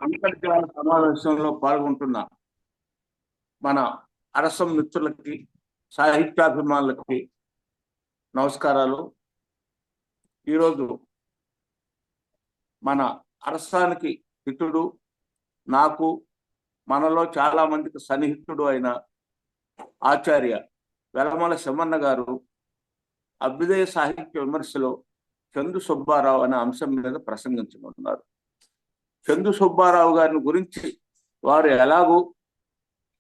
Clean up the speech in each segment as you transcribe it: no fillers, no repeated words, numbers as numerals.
అంతర్జాల సమావేశంలో పాల్గొంటున్న మన అరసం మిత్రులకి, సాహిత్యాభిమానులకి నమస్కారాలు. ఈరోజు మన అరసానికి హితుడు, నాకు మనలో చాలా మందికి సన్నిహితుడు అయిన ఆచార్య వెలమల శమన్న గారు అభ్యుదయ సాహిత్య విమర్శలో చందు సుబ్బారావు అనే అంశం మీద ప్రసంగించనున్నారు. చందు సుబ్బారావు గారిని గురించి వారు ఎలాగూ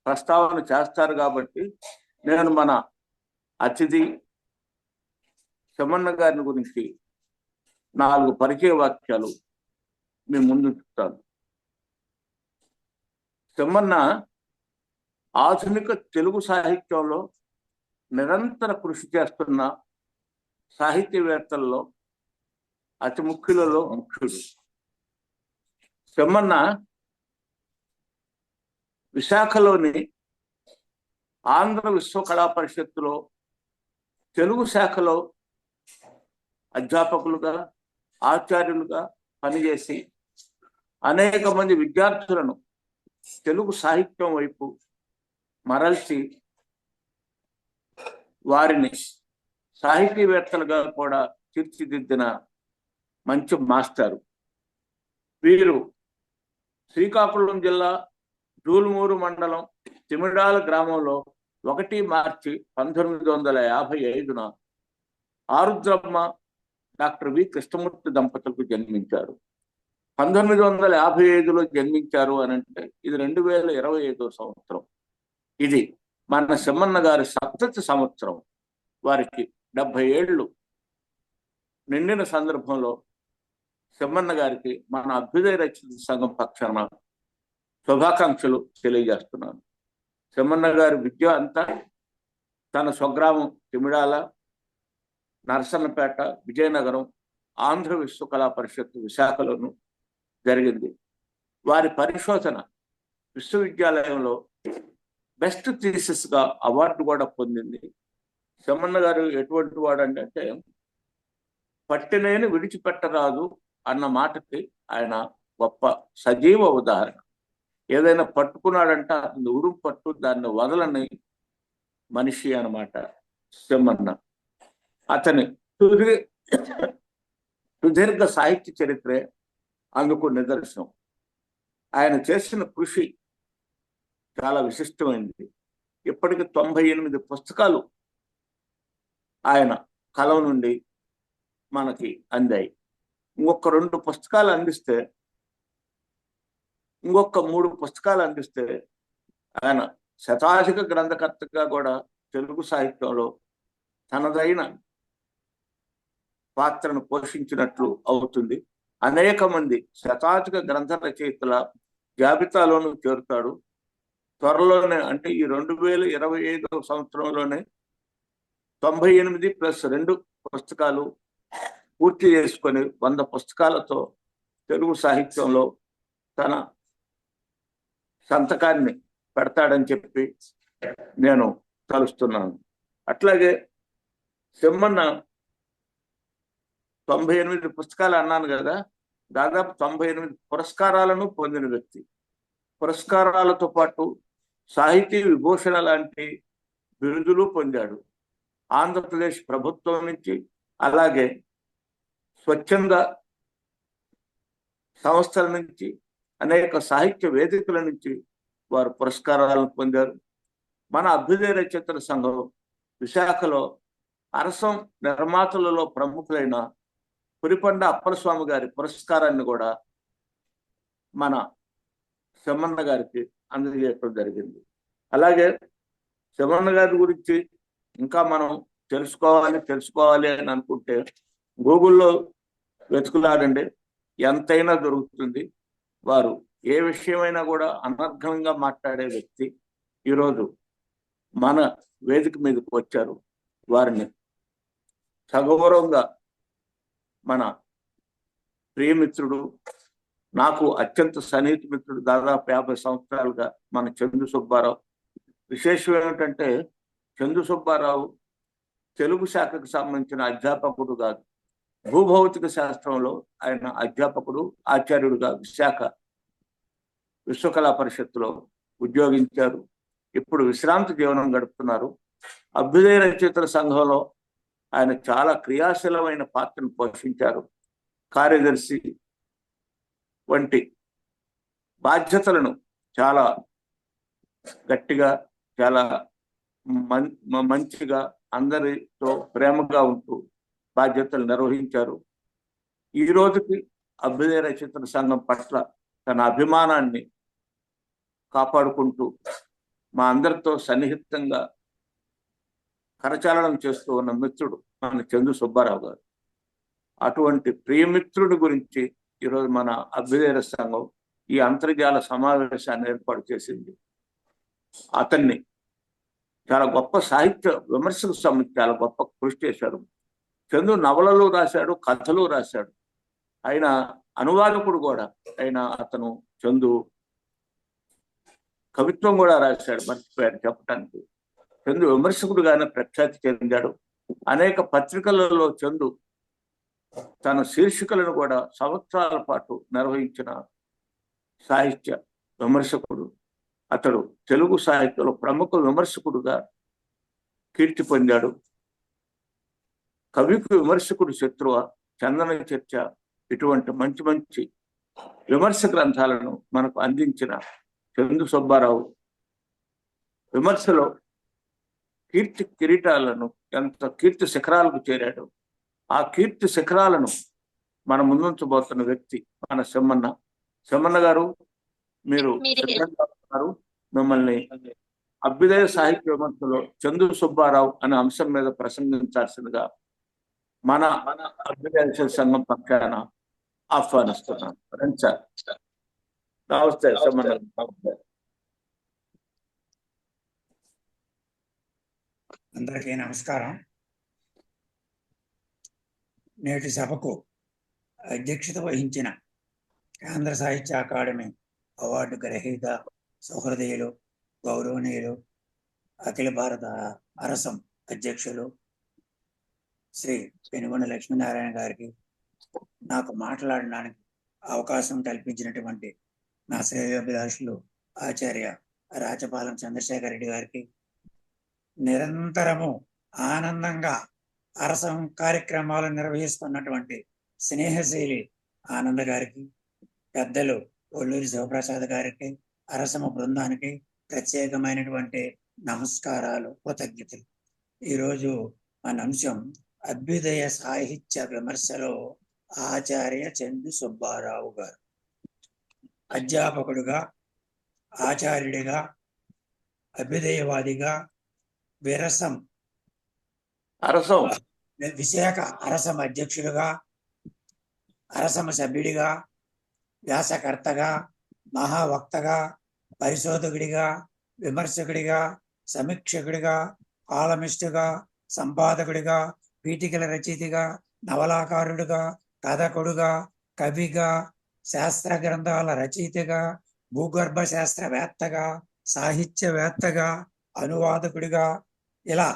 ప్రస్తావన చేస్తారు కాబట్టి నేను మన అతిథి శమన్న గారిని గురించి 4 పరిచయ వాక్యాలు మీ ముందు చెప్తాను. శమన్న ఆధునిక తెలుగు సాహిత్యంలో నిరంతర కృషి చేస్తున్న సాహిత్యవేత్తల్లో అతి ముఖ్యులలో ముఖ్యుడు. శమన్న విశాఖలోని ఆంధ్ర విశ్వకళా పరిషత్తులో తెలుగు శాఖలో అధ్యాపకులుగా, ఆచార్యులుగా పనిచేసి అనేక మంది విద్యార్థులను తెలుగు సాహిత్యం వైపు మరల్చి వారిని సాహితీవేత్తలుగా కూడా తీర్చిదిద్దిన మంచి మాస్టారు. వీరు శ్రీకాకుళం జిల్లా జూలుమూరు మండలం తిమిడాల గ్రామంలో 1 మార్చి 1955 ఆరుద్రమ్మ డాక్టర్ వి కృష్ణమూర్తి దంపతులకు జన్మించారు. 1955లో జన్మించారు అని అంటే ఇది 2025 సంవత్సరం. ఇది మన శమన్న గారి సప్తతి సంవత్సరం. వారికి 70 ఏళ్ళు నిండిన సందర్భంలో శమన్న గారికి మన అభ్యుదయ రచయిత సంఘం పక్షాన శుభాకాంక్షలు తెలియజేస్తున్నాను. శమన్న గారి విద్య అంతా తన స్వగ్రామం తిమిడాల, నరసన్నపేట, విజయనగరం, ఆంధ్ర విశ్వకళా పరిషత్ విశాఖలోను జరిగింది. వారి పరిశోధన విశ్వవిద్యాలయంలో బెస్ట్ థీసిస్గా అవార్డు కూడా పొందింది. శమన్న గారు ఎటువంటి వాడు అంటే పట్టినేని విడిచిపెట్టరాదు అన్న మాటకి ఆయన గొప్ప సజీవ ఉదాహరణ. ఏదైనా పట్టుకున్నాడంటే అతను ఉరుం పట్టు, దాన్ని వదలని మనిషి అన్నమాట శమన్న. అతని సుదీర్ఘ సాహిత్య చరిత్రే అందుకు నిదర్శనం. ఆయన చేసిన కృషి చాలా విశిష్టమైనది. ఇప్పటికి 98 పుస్తకాలు ఆయన కలం నుండి మనకి అందాయి. ఇంకొక 2 పుస్తకాలు అందిస్తే, ఇంకొక 3 పుస్తకాలు అందిస్తే ఆయన శతాధిక గ్రంథకర్తగా కూడా తెలుగు సాహిత్యంలో తనదైన పాత్రను పోషించినట్లు అవుతుంది. అనేక మంది శతాధిక గ్రంథ రచయితల జాబితాలోనూ చేరుతాడు. త్వరలోనే అంటే ఈ 2025 సంవత్సరంలోనే 98 ప్లస్ 2 పుస్తకాలు పూర్తి చేసుకొని 100 పుస్తకాలతో తెలుగు సాహిత్యంలో తన సంతకాన్ని పెడతాడని చెప్పి నేను తలుస్తున్నాను. అట్లాగే శమన్న 98 పుస్తకాలు అన్నాను కదా, దాదాపు 98 పురస్కారాలను పొందిన వ్యక్తి. పురస్కారాలతో పాటు సాహితీ విభూషణ లాంటి బిరుదులు పొందాడు. ఆంధ్రప్రదేశ్ ప్రభుత్వం నుంచి, అలాగే స్వచ్ఛంద సంస్థల నుంచి, అనేక సాహిత్య వేదికల నుంచి వారు పురస్కారాలను పొందారు. మన అభ్యుదయ రచయితల సంఘం విశాఖలో అరసం నిర్మాతలలో ప్రముఖులైన పురిపండ అప్పలస్వామి గారి పురస్కారాన్ని కూడా మన శమన్న గారికి అందజేయడం జరిగింది. అలాగే శమన్న గారి గురించి ఇంకా మనం తెలుసుకోవాలి అని అనుకుంటే గూగుల్లో వెతుకులాడండి, ఎంతైనా దొరుకుతుంది. వారు ఏ విషయమైనా కూడా అనర్ఘంగా మాట్లాడే వ్యక్తి ఈరోజు మన వేదిక మీదకి వచ్చారు. వారిని సగౌరవంగా మన ప్రియమిత్రుడు, నాకు అత్యంత సన్నిహిత మిత్రుడు, దాదాపు 50 సంవత్సరాలుగా మన చందు సుబ్బారావు. విశేషం ఏమిటంటే చందు సుబ్బారావు తెలుగు శాఖకు సంబంధించిన అధ్యాపకుడు కాదు, భూభౌతిక శాస్త్రంలో ఆయన అధ్యాపకుడు, ఆచార్యుడుగా విశాఖ విశ్వకళా పరిషత్తులో ఉద్యోగించారు. ఇప్పుడు విశ్రాంతి జీవనం గడుపుతున్నారు. అభ్యుదయ రచయితల సంఘంలో ఆయన చాలా క్రియాశీలమైన పాత్రను పోషించారు. కార్యదర్శి వంటి బాధ్యతలను చాలా గట్టిగా, చాలా మంచిగా, అందరితో ప్రేమగా ఉంటూ బాధ్యతలు నిర్వహించారు. ఈ రోజుకి అభ్యుదయ రచయితల సంఘం పట్ల తన అభిమానాన్ని కాపాడుకుంటూ మా అందరితో సన్నిహితంగా కరచాలనం చేస్తూ ఉన్న మిత్రుడు మన చందు సుబ్బారావు గారు. అటువంటి ప్రియమిత్రుడి గురించి ఈరోజు మన అభ్యుదయ సంఘం ఈ అంతర్జాల సమావేశాన్ని ఏర్పాటు చేసింది. అతన్ని చాలా గొప్ప సాహిత్య విమర్శకు సంబంధించి చాలా గొప్ప కృషి చేశాడు. చందు నవలలు రాశాడు, కథలు రాశాడు. ఆయన అనువాదకుడు కూడా. అతను చందు కవిత్వం కూడా రాశాడు, మర్చిపోయాడు చెప్పడానికి. చందు విమర్శకుడుగానే ప్రఖ్యాతి చెందాడు. అనేక పత్రికలలో చందు తన శీర్షికలను కూడా సంవత్సరాల పాటు నిర్వహించిన సాహిత్య విమర్శకుడు. అతడు తెలుగు సాహిత్యంలో ప్రముఖ విమర్శకుడుగా కీర్తి పొందాడు. కవికు విమర్శకుడు శత్రువ, చందన చర్చ, ఇటువంటి మంచి మంచి విమర్శ గ్రంథాలను మనకు అందించిన చందు సుబ్బారావు విమర్శలో కీర్తి కిరీటాలను, ఎంత కీర్తి శిఖరాలకు చేరాడు. ఆ కీర్తి శిఖరాలను మన ముందుంచబోతున్న వ్యక్తి మన సెమ్మన్న గారు. మీరు మిమ్మల్ని అభ్యుదయ సాహిత్య విమర్శలో చందు సుబ్బారావు అనే అంశం మీద ప్రసంగించాల్సిందిగా మన అభ్యుదయ సంఘం పక్షాన ఆహ్వానిస్తున్నాను. నమస్తే సెమ్మన్న. అందరికీ నమస్కారం. నేటి సభకు అధ్యక్షత వహించిన కేంద్ర సాహిత్య అకాడమీ అవార్డు గ్రహీత సహృదయులు, గౌరవనీయులు, అఖిల భారత అరసం అధ్యక్షులు శ్రీ పెనుగొండ లక్ష్మీనారాయణ గారికి, నాకు మాట్లాడడానికి అవకాశం కల్పించినటువంటి నా శ్రేయోభిలాషులు ఆచార్య రాచపాలెం చంద్రశేఖర్ రెడ్డి గారికి, నిరంతరము ఆనందంగా అరసం కార్యక్రమాలు నిర్వహిస్తున్నటువంటి స్నేహశీలి ఆనంద గారికి, పెద్దలు ఒల్లూరి శివప్రసాద్ గారికి, అరసమ బృందానికి ప్రత్యేకమైనటువంటి నమస్కారాలు, కృతజ్ఞతలు. ఈరోజు మన అంశం అభ్యుదయ సాహిత్య విమర్శలో ఆచార్య చందు సుబ్బారావు గారు. అధ్యాపకుడుగా, ఆచార్యుడిగా, అభ్యుదయవాదిగా, విశాఖ అరసం అధ్యక్షుడిగా, అరసమ సభ్యుడిగా, వ్యాసకర్తగా, మహావక్తగా, పరిశోధకుడిగా, విమర్శకుడిగా, సమీక్షకుడిగా, కాలమిస్టుగా, సంపాదకుడిగా, పీఠికల రచయితగా, నవలాకారుడిగా, కథకుడుగా, కవిగా, శాస్త్ర గ్రంథాల రచయితగా, భూగర్భ శాస్త్రవేత్తగా, సాహిత్యవేత్తగా, అనువాదకుడిగా, ఇలా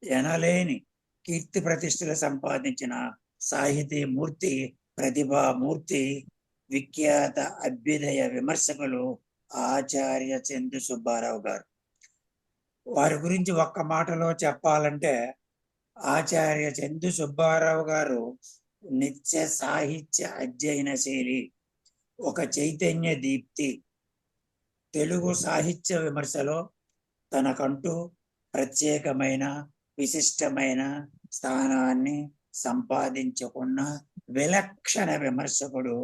ఎనలేని కీర్తి ప్రతిష్టలు సంపాదించిన సాహితీ మూర్తి, ప్రతిభామూర్తి, విఖ్యాత అభ్యుదయ విమర్శకులు ఆచార్య చందు సుబ్బారావు గారు. వారి గురించి ఒక్క మాటలో చెప్పాలంటే, ఆచార్య చందు సుబ్బారావు గారు నిత్య సాహిత్య అధ్యయన శైలి, ఒక చైతన్య దీప్తి. తెలుగు సాహిత్య విమర్శలో తనకంటూ ప్రత్యేకమైన, విశిష్టమైన స్థానాన్ని సంపాదించుకున్న విలక్షణ విమర్శకుడు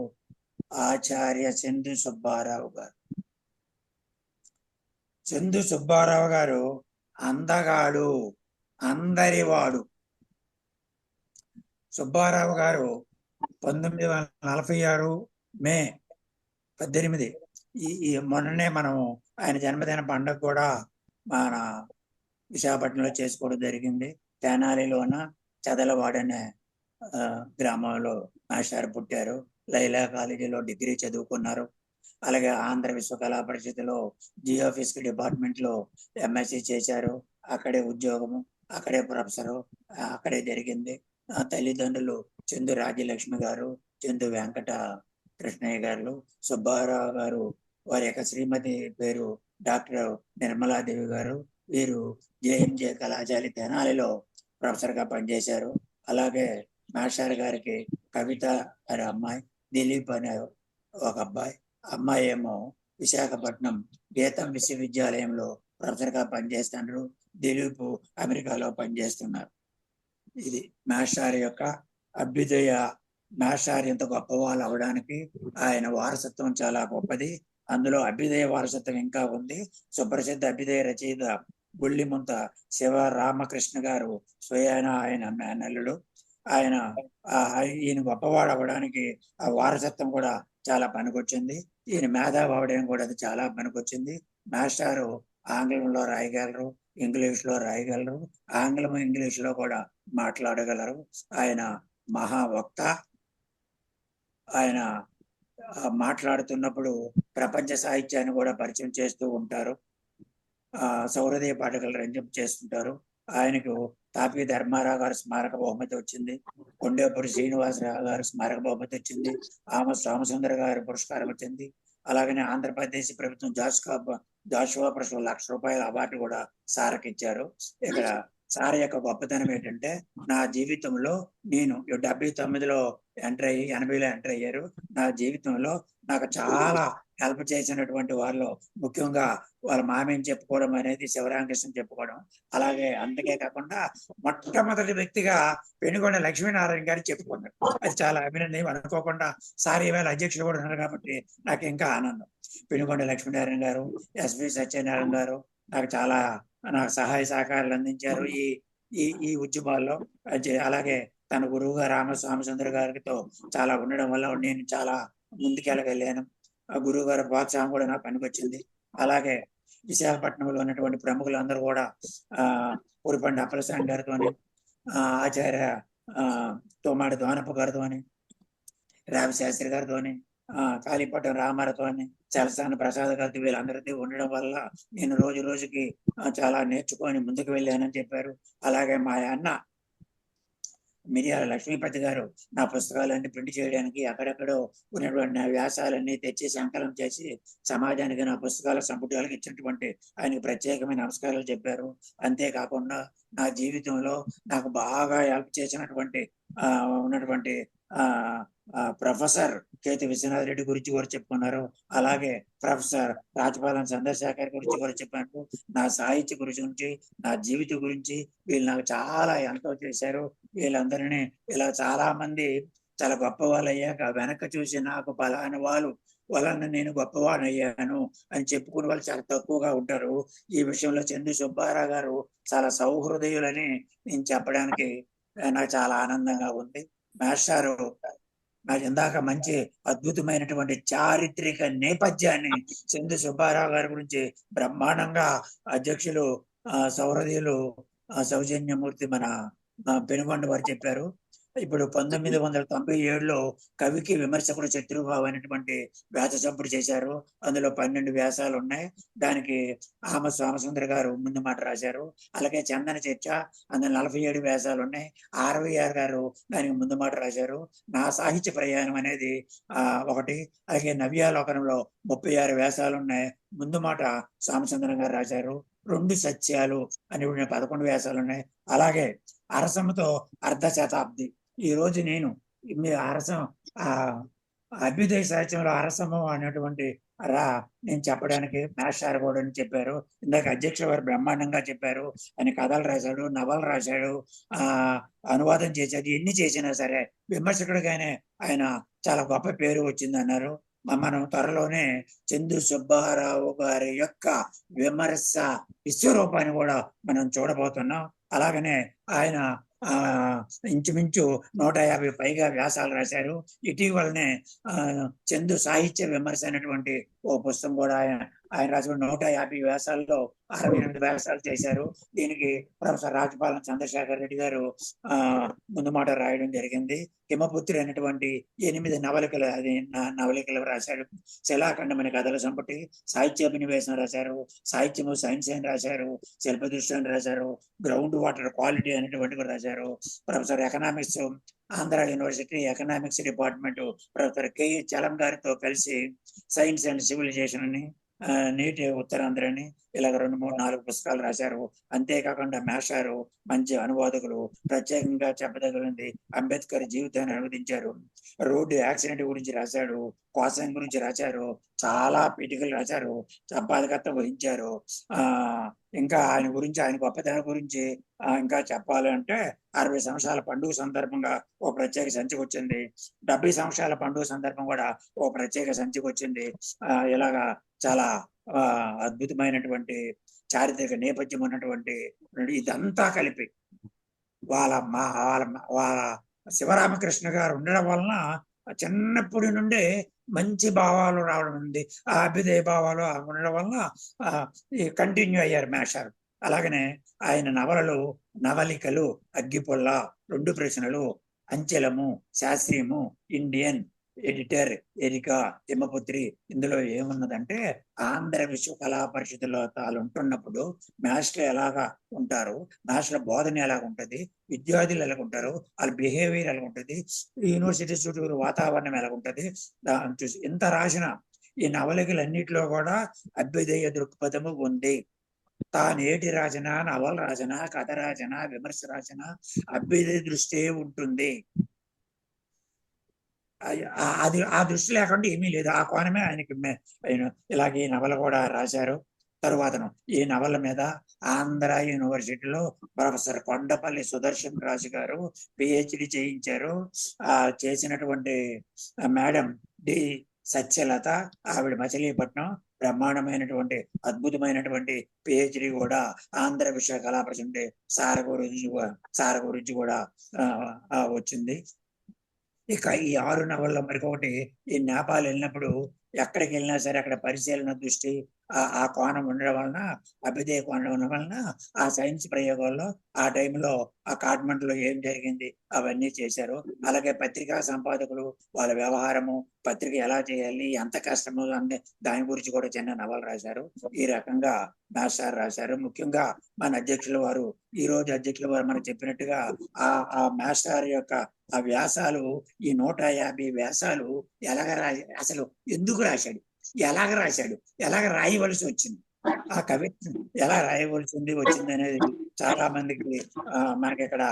ఆచార్య చందు సుబ్బారావు గారు. చందు సుబ్బారావు గారు అందగాడు, అందరివాడు. సుబ్బారావు గారు 1946 మే 18, ఈ మొన్ననే మనము ఆయన జన్మదిన పండుగ కూడా మన విశాఖపట్నంలో చేసుకోవడం జరిగింది. తెనాలిలోన చదలవాడనే గ్రామంలో మాస్టర్ పుట్టారు. లైలా కాలేజీలో డిగ్రీ చదువుకున్నారు. అలాగే ఆంధ్ర విశ్వకళా పరిషత్తులో జియోఫిజిక్స్ డిపార్ట్మెంట్ లో ఎంఎస్సి చేశారు. అక్కడే ఉద్యోగము, అక్కడే ప్రొఫెసరు, అక్కడే జరిగింది. తల్లిదండ్రులు చందు రాజ్యలక్ష్మి గారు, చందు వెంకట కృష్ణయ్య గారు. సుబ్బారావు గారు వారి యొక్క శ్రీమతి పేరు డాక్టర్ నిర్మలాదేవి గారు. వీరు జేఎంజే కళాశాల తెనాలిలో ప్రొఫెసర్ గా పనిచేశారు. అలాగే మాస్టర్ గారికి కవిత అనే అమ్మాయి, దిలీప్ అనే ఒక అబ్బాయి, అమ్మాయి ఏమో విశాఖపట్నం గీతం విశ్వవిద్యాలయంలో ప్రొఫెసర్ గా పనిచేస్తున్నారు. దిలీప్ అమెరికాలో పనిచేస్తున్నారు. ఇది మాస్టర్ యొక్క అభ్యుదయ. మాస్టర్ ఇంత గొప్పవాళ్ళు అవడానికి ఆయన వారసత్వం చాలా గొప్పది. అందులో అభ్యుదయ వారసత్వం ఇంకా ఉంది. సుప్రసిద్ధ అభ్యుదయ రచయిత బుల్లిముంత శివ రామకృష్ణ గారు స్వయాన ఆయన మేనల్లుడు. ఆయన ఈయన గొప్పవాడు అవడానికి ఆ వారసత్వం కూడా చాలా పనికొచ్చింది. ఈయన మేధావి అవడానికి కూడా అది చాలా పనికొచ్చింది. మాస్టారు ఆంగ్లంలో రాయగలరు, ఇంగ్లీష్ లో రాయగలరు, ఆంగ్లం ఇంగ్లీష్ లో కూడా మాట్లాడగలరు. ఆయన మహావక్త. ఆయన మాట్లాడుతున్నప్పుడు ప్రపంచ సాహిత్యాన్ని కూడా పరిచయం చేస్తూ ఉంటారు. సౌహృదయ పాఠకులు రంజం చేస్తుంటారు. ఆయనకు తాపీ ధర్మారావు గారి స్మారక బహుమతి వచ్చింది. కొండేపూడి శ్రీనివాసరావు గారి స్మారక బహుమతి వచ్చింది. సోమసుందర గారి పురస్కారం వచ్చింది. అలాగనే ఆంధ్రప్రదేశ్ ప్రభుత్వం జాషువా ప్రశ్న ₹1,00,000 అవార్డు కూడా సార్కి ఇచ్చారు. ఇక్కడ సార్ యొక్క గొప్పతనం ఏంటంటే, నా జీవితంలో నేను 79లో ఎంటర్ అయ్యి 80లో ఎంటర్ అయ్యారు. నా జీవితంలో నాకు చాలా హెల్ప్ చేసినటువంటి వాళ్ళు, ముఖ్యంగా వాళ్ళ మామయ్యని చెప్పుకోవడం అనేది శివరామకృష్ణ చెప్పుకోవడం. అలాగే అందుకే కాకుండా మొట్టమొదటి వ్యక్తిగా పెనుగొండ లక్ష్మీనారాయణ గారు చెప్పుకున్నారు. అది చాలా అభినందనం. అనుకోకుండా సార్ ఈవేళ అధ్యక్షులు కూడా ఉన్నారు కాబట్టి నాకు ఇంకా ఆనందం. పెనుగొండ లక్ష్మీనారాయణ గారు, ఎస్వి సత్యనారాయణ గారు నాకు సహాయ సహకారాలు అందించారు ఈ ఈ ఈ ఉద్యమాల్లో. అలాగే తన గురువుగా రామస్వామిచంద్ర గారితో చాలా ఉండడం వల్ల నేను చాలా ముందుకెళ్ళగలిగాను. ఆ గురువు గారి ప్రోత్సాహం కూడా నాకు పనికొచ్చింది. అలాగే విశాఖపట్నంలో ఉన్నటువంటి ప్రముఖులందరూ కూడా పురిపండి అప్పలస్వామి గారితోని, ఆచార్య తోమాడి దోనప్ప గారితోని, రామశాస్త్రి గారితోని, కాళీపట్నం రామారావుతోని, చలసాని ప్రసాద్ గారితో వీళ్ళందరితో ఉండడం వల్ల నేను రోజు రోజుకి చాలా నేర్చుకొని ముందుకు వెళ్ళానని చెప్పారు. అలాగే మా అన్న మిరియాల లక్ష్మీపతి గారు నా పుస్తకాలన్నీ ప్రింట్ చేయడానికి అక్కడెక్కడో ఉన్నటువంటి నా వ్యాసాలన్నీ తెచ్చి సంకలనం చేసి సమాజానికి నా పుస్తకాల సంపుటాలకు ఇచ్చినటువంటి ఆయనకు ప్రత్యేకమైన నమస్కారాలు చెప్పారు. అంతేకాకుండా నా జీవితంలో నాకు బాగా హెల్ప్ చేసినటువంటి ఉన్నటువంటి ప్రొఫెసర్ కేతి విశ్వనాథ్ రెడ్డి గురించి కూడా చెప్పుకున్నారు. అలాగే ప్రొఫెసర్ రాజపాలెం చంద్రశేఖర్ గురించి కూడా చెప్పారు. నా సాహిత్య గురించి, నా జీవితం గురించి వీళ్ళు నాకు చాలా ఎంతో చేశారు. వీళ్ళందరినీ ఇలా చాలా మంది చాలా గొప్ప వాళ్ళు అయ్యాక వెనక్కి చూసి నాకు పలానా వాళ్ళు వలన నేను గొప్పవాడు అయ్యాను అని చెప్పుకునే వాళ్ళు చాలా తక్కువగా ఉంటారు. ఈ విషయంలో చందు సుబ్బారావు గారు చాలా సౌహృదయులని నేను చెప్పడానికి నాకు చాలా ఆనందంగా ఉంది. మాస్టారు నాకు ఇందాక మంచి అద్భుతమైనటువంటి చారిత్రక నేపథ్యాన్ని చందు సుబ్బారావు గారి గురించి బ్రహ్మాండంగా అధ్యక్షులు సౌహృదయులు సౌజన్యమూర్తి మన పెనుగొండ వారు చెప్పారు. ఇప్పుడు 1997లో కవికి విమర్శకుడు శత్రుభావం అనేటువంటి వ్యాస సంపుటి చేశారు. అందులో 12 వ్యాసాలు ఉన్నాయి. దానికి సోమసుందర గారు ముందు మాట రాశారు. అలాగే చందన చర్చ, అందులో 47 వ్యాసాలు ఉన్నాయి. ఆర్వీఆర్ గారు దానికి ముందు మాట రాశారు. నా సాహిత్య ప్రయాణం అనేది ఒకటి. అలాగే నవ్యాలోకనంలో 36 వ్యాసాలు ఉన్నాయి. ముందు మాట సోమసుందరం గారు రాశారు. 2 సత్యాలు అని 11 వ్యాసాలు ఉన్నాయి. అలాగే అరసముతో అర్ధ శతాబ్ది. ఈ రోజు నేను మీ అరసం అభ్యుదయ సాహిత్యంలో అరసము అనేటువంటి నేను చెప్పడానికి మాస్టర్ కూడా అని చెప్పారు. ఇందాక అధ్యక్ష వారు బ్రహ్మాండంగా చెప్పారు. ఆయన కథలు రాశాడు, నవలు రాశాడు, అనువాదం చేశాడు. ఎన్ని చేసినా సరే విమర్శకుడిగానే ఆయన చాలా గొప్ప పేరు వచ్చింది అన్నారు. మనం త్వరలోనే చందు సుబ్బారావు గారి యొక్క విమర్శ విశ్వరూపాన్ని కూడా మనం చూడబోతున్నాం. అలాగనే ఆయన ఇంచుమించు 150 పైగా వ్యాసాలు రాశారు. ఇటీవలనే చందు సాహిత్య విమర్శ అనేటువంటి ఓ పుస్తకం కూడా ఆయన రాసిన 150 వ్యాసాల్లో 68 వ్యాసాలు చేశారు. దీనికి ప్రొఫెసర్ రాజపాలెం చంద్రశేఖర్ రెడ్డి గారు ముందు మాట రాయడం జరిగింది. హిమపుత్రి అనేటువంటి 8 నవలికలు నవలికలు రాశాడు. శిలాఖండం అనే కథల సంపుటి, సాహిత్యాభినివేశం రాశారు, సాహిత్యము సైన్స్ అని రాశారు, శిల్పదృష్టి అని రాశారు, గ్రౌండ్ వాటర్ క్వాలిటీ అనేటువంటి కూడా రాశారు. Professor economics, Andhra university economics department professor KE Chalam గారితో కలిసి సైన్స్ అండ్ సివిలైజేషన్ అని, నీటి ఉత్తరాంధ్ర అని ఇలాగ 2, 3, 4 పుస్తకాలు రాశారు. అంతేకాకుండా మేషారు మంచి అనువాదకులు. ప్రత్యేకంగా చెప్పదగినది అంబేద్కర్ జీవితాన్ని అనువదించారు. రోడ్డు యాక్సిడెంట్ గురించి రాశాడు, కోసం గురించి రాశారు, చాలా పీఠికలు రాశారు, సంపాదకత్వం వహించారు. ఇంకా ఆయన గురించి, ఆయన గొప్పతనం గురించి ఇంకా చెప్పాలంటే 60 సంవత్సరాల పండుగ సందర్భంగా ఓ ప్రత్యేక సంచిక వచ్చింది. 70 సంవత్సరాల పండుగ సందర్భం కూడా ఓ ప్రత్యేక సంచిక వచ్చింది. ఇలాగా చాలా అద్భుతమైనటువంటి చారిత్రక నేపథ్యం ఉన్నటువంటి ఇదంతా కలిపి వాళ్ళ శివరామకృష్ణ గారు ఉండడం వలన చిన్నప్పటి నుండే మంచి భావాలు రావడం ఉంది. ఆ అభ్యుదయ భావాలు ఉండడం వలన కంటిన్యూ అయ్యారు మేషారు. అలాగనే ఆయన నవలలు, నవలికలు అగ్గిపుల్ల, 2 ప్రశ్నలు, అంచెలము, శాస్త్రీయము, ఇండియన్, ఎడిటర్, ఎరిక, హిమపుత్రి. ఇందులో ఏమున్నదంటే ఆంధ్ర విశ్వ కళా పరిషత్తులో తాను ఉంటున్నప్పుడు మాస్టర్ ఎలాగా ఉంటారు, మాస్టర్ బోధన ఎలాగ ఉంటుంది, విద్యార్థులు ఎలాగ ఉంటారు, వాళ్ళ బిహేవియర్ ఎలాగ ఉంటుంది, యూనివర్సిటీ చుట్టూరు వాతావరణం ఎలాగ ఉంటుంది, దాన్ని చూసి ఇంత రాసిన ఈ నవలికలన్నిటిలో కూడా అభ్యుదయ దృక్పథము ఉంది. తానేటి రాజన, నవల రాజన, కథ రాజన, విమర్శ రాజన అభ్యుదయ దృష్టి ఉంటుంది. అది ఆ దృష్టి లేకుండా ఏమీ లేదు. ఆ కోణమే ఆయనకి ఇలాగే ఈ నవల కూడా రాశారు. తరువాతను ఈ నవల మీద ఆంధ్ర యూనివర్సిటీలో ప్రొఫెసర్ కొండపల్లి సుదర్శన్ రాజు గారు పిహెచ్డి చేయించారు. చేసినటువంటి మేడం డి సత్యలత, ఆవిడ మచిలీపట్నం, బ్రహ్మాండమైనటువంటి అద్భుతమైనటువంటి పిహెచ్డి కూడా ఆంధ్ర విశ్వ కళా పరిషత్ సార గురించి కూడా వచ్చింది. ఇక ఈ 6 నవల్లో మరికొకటి, ఈ నేపాల్ వెళ్ళినప్పుడు ఎక్కడికి వెళ్ళినా సరే అక్కడ పరిశీలన దృష్టి, ఆ కోణం ఉండడం వలన, అభ్యుదయ కోణం ఉండడం వలన ఆ సైన్స్ ప్రయోగాల్లో ఆ టైంలో ఆ కాట్మండ్లో ఏం జరిగింది అవన్నీ చేశారు. అలాగే పత్రికా సంపాదకులు, వాళ్ళ వ్యవహారము, పత్రిక ఎలా చేయాలి, ఎంత కష్టము అంటే దాని గురించి కూడా చిన్న నవలు రాశారు. ఈ రకంగా మాస్టర్ రాశారు. ముఖ్యంగా మన అధ్యక్షుల వారు, ఈ రోజు అధ్యక్షుల వారు మనకు చెప్పినట్టుగా ఆ మాస్టర్ యొక్క ఆ వ్యాసాలు, ఈ 150 వ్యాసాలు అసలు ఎందుకు రాశాడు, ఎలాగ రాయవలసి వచ్చింది, ఆ కవిత్వం ఎలా రాయవలసింది వచ్చింది అనేది చాలా మందికి మనకి ఇక్కడ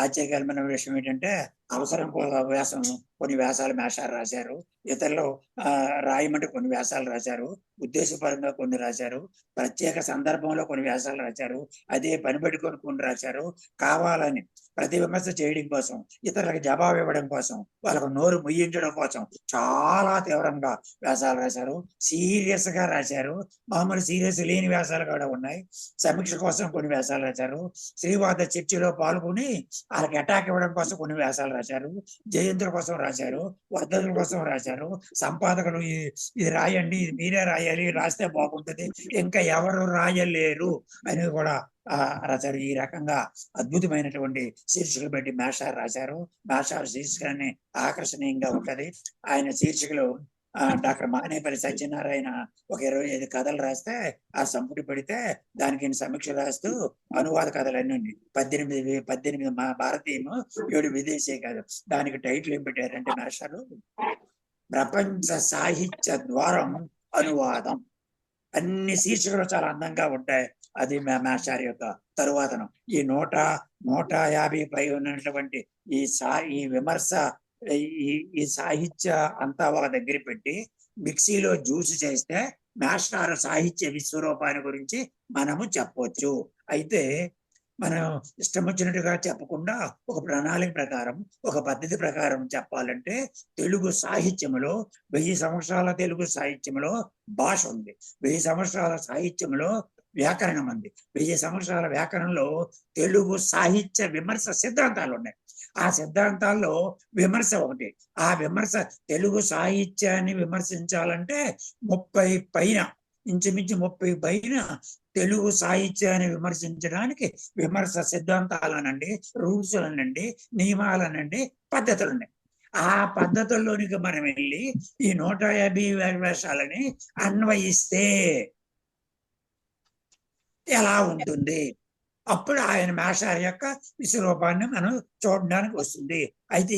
ఆశ్చర్యకరమైన విషయం ఏంటంటే, అవసరం వ్యాసం కొన్ని వ్యాసాలు మేషారు రాశారు, ఇతరులు రాయమంటే కొన్ని వ్యాసాలు రాశారు, ఉద్దేశపరంగా కొన్ని రాశారు, ప్రత్యేక సందర్భంలో కొన్ని వ్యాసాలు రాశారు, అదే పని పెట్టుకొని కొన్ని రాశారు, కావాలని ప్రతి విమర్శ చేయడం కోసం, ఇతరులకు జవాబు ఇవ్వడం కోసం, వాళ్ళకు నోరు ముయ్యించడం కోసం చాలా తీవ్రంగా వ్యాసాలు రాశారు. సీరియస్ గా రాశారు. మామూలు సీరియస్ లేని వ్యాసాలు కూడా ఉన్నాయి. సమీక్ష కోసం కొన్ని వ్యాసాలు రాశారు. శ్రీవాద చర్చలో పాల్గొని వాళ్ళకి అటాక్ ఇవ్వడం కోసం కొన్ని వ్యాసాలు రాశారు. జయంతుల కోసం రాశారు, వర్ధతుల కోసం రాశారు. సంపాదకులు ఇది రాయండి, ఇది మీరే రాయాలి, రాస్తే బాగుంటుంది, ఇంకా ఎవరు రాయలేరు అని కూడా రాశారు. ఈ రకంగా అద్భుతమైనటువంటి శీర్షికలు పెట్టి మేషారు రాశారు. మేషారు శీర్షికలన్నీ ఆకర్షణీయంగా ఉంటది. ఆయన శీర్షికలు డాక్టర్ మానేపల్లి సత్యనారాయణ ఒక 25 కథలు రాస్తే ఆ సంపుటి పెడితే దానికి సమీక్ష రాస్తూ అనువాద కథలన్నీ 18 భారతీయము, 7 విదేశీ కథలు. దానికి టైటిల్ ఏం పెట్టారంటే మేషారు, ప్రపంచ సాహిత్య ద్వారం అనువాదం. అన్ని శీర్షికలు చాలా అందంగా ఉంటాయి. అది మేషారి యొక్క తరువాతను ఈ 150 పై ఉన్నటువంటి ఈ విమర్శ, ఈ సాహిత్య అంతా ఒక దగ్గర పెట్టి మిక్సీలో జ్యూస్ చేస్తే మేషారు సాహిత్య విశ్వరూపాన్ని గురించి మనము చెప్పవచ్చు. అయితే మనం ఇష్టం వచ్చినట్టుగా చెప్పకుండా ఒక ప్రణాళిక ప్రకారం, ఒక పద్ధతి ప్రకారం చెప్పాలంటే, తెలుగు సాహిత్యంలో 1000 సంవత్సరాల తెలుగు సాహిత్యంలో భాష ఉంది, 1000 సంవత్సరాల సాహిత్యంలో వ్యాకరణం ఉంది, 1000 సంవత్సరాల వ్యాకరణంలో తెలుగు సాహిత్య విమర్శ సిద్ధాంతాలు ఉన్నాయి. ఆ సిద్ధాంతాల్లో విమర్శ ఒకటి. ఆ విమర్శ తెలుగు సాహిత్యాన్ని విమర్శించాలంటే 30 పైన ఇంచుమించు 30 పైన తెలుగు సాహిత్యాన్ని విమర్శించడానికి విమర్శ సిద్ధాంతాలనండి, రూల్స్ అనండి, నియమాలనండి, పద్ధతులున్నాయి. ఆ పద్ధతుల్లోనికి మనం వెళ్ళి ఈ 150 వేషాలని అన్వయిస్తే ఎలా ఉంటుంది? అప్పుడు ఆయన మేషారి యొక్క విశ్వరూపాన్ని మనం చూడడానికి వస్తుంది. అయితే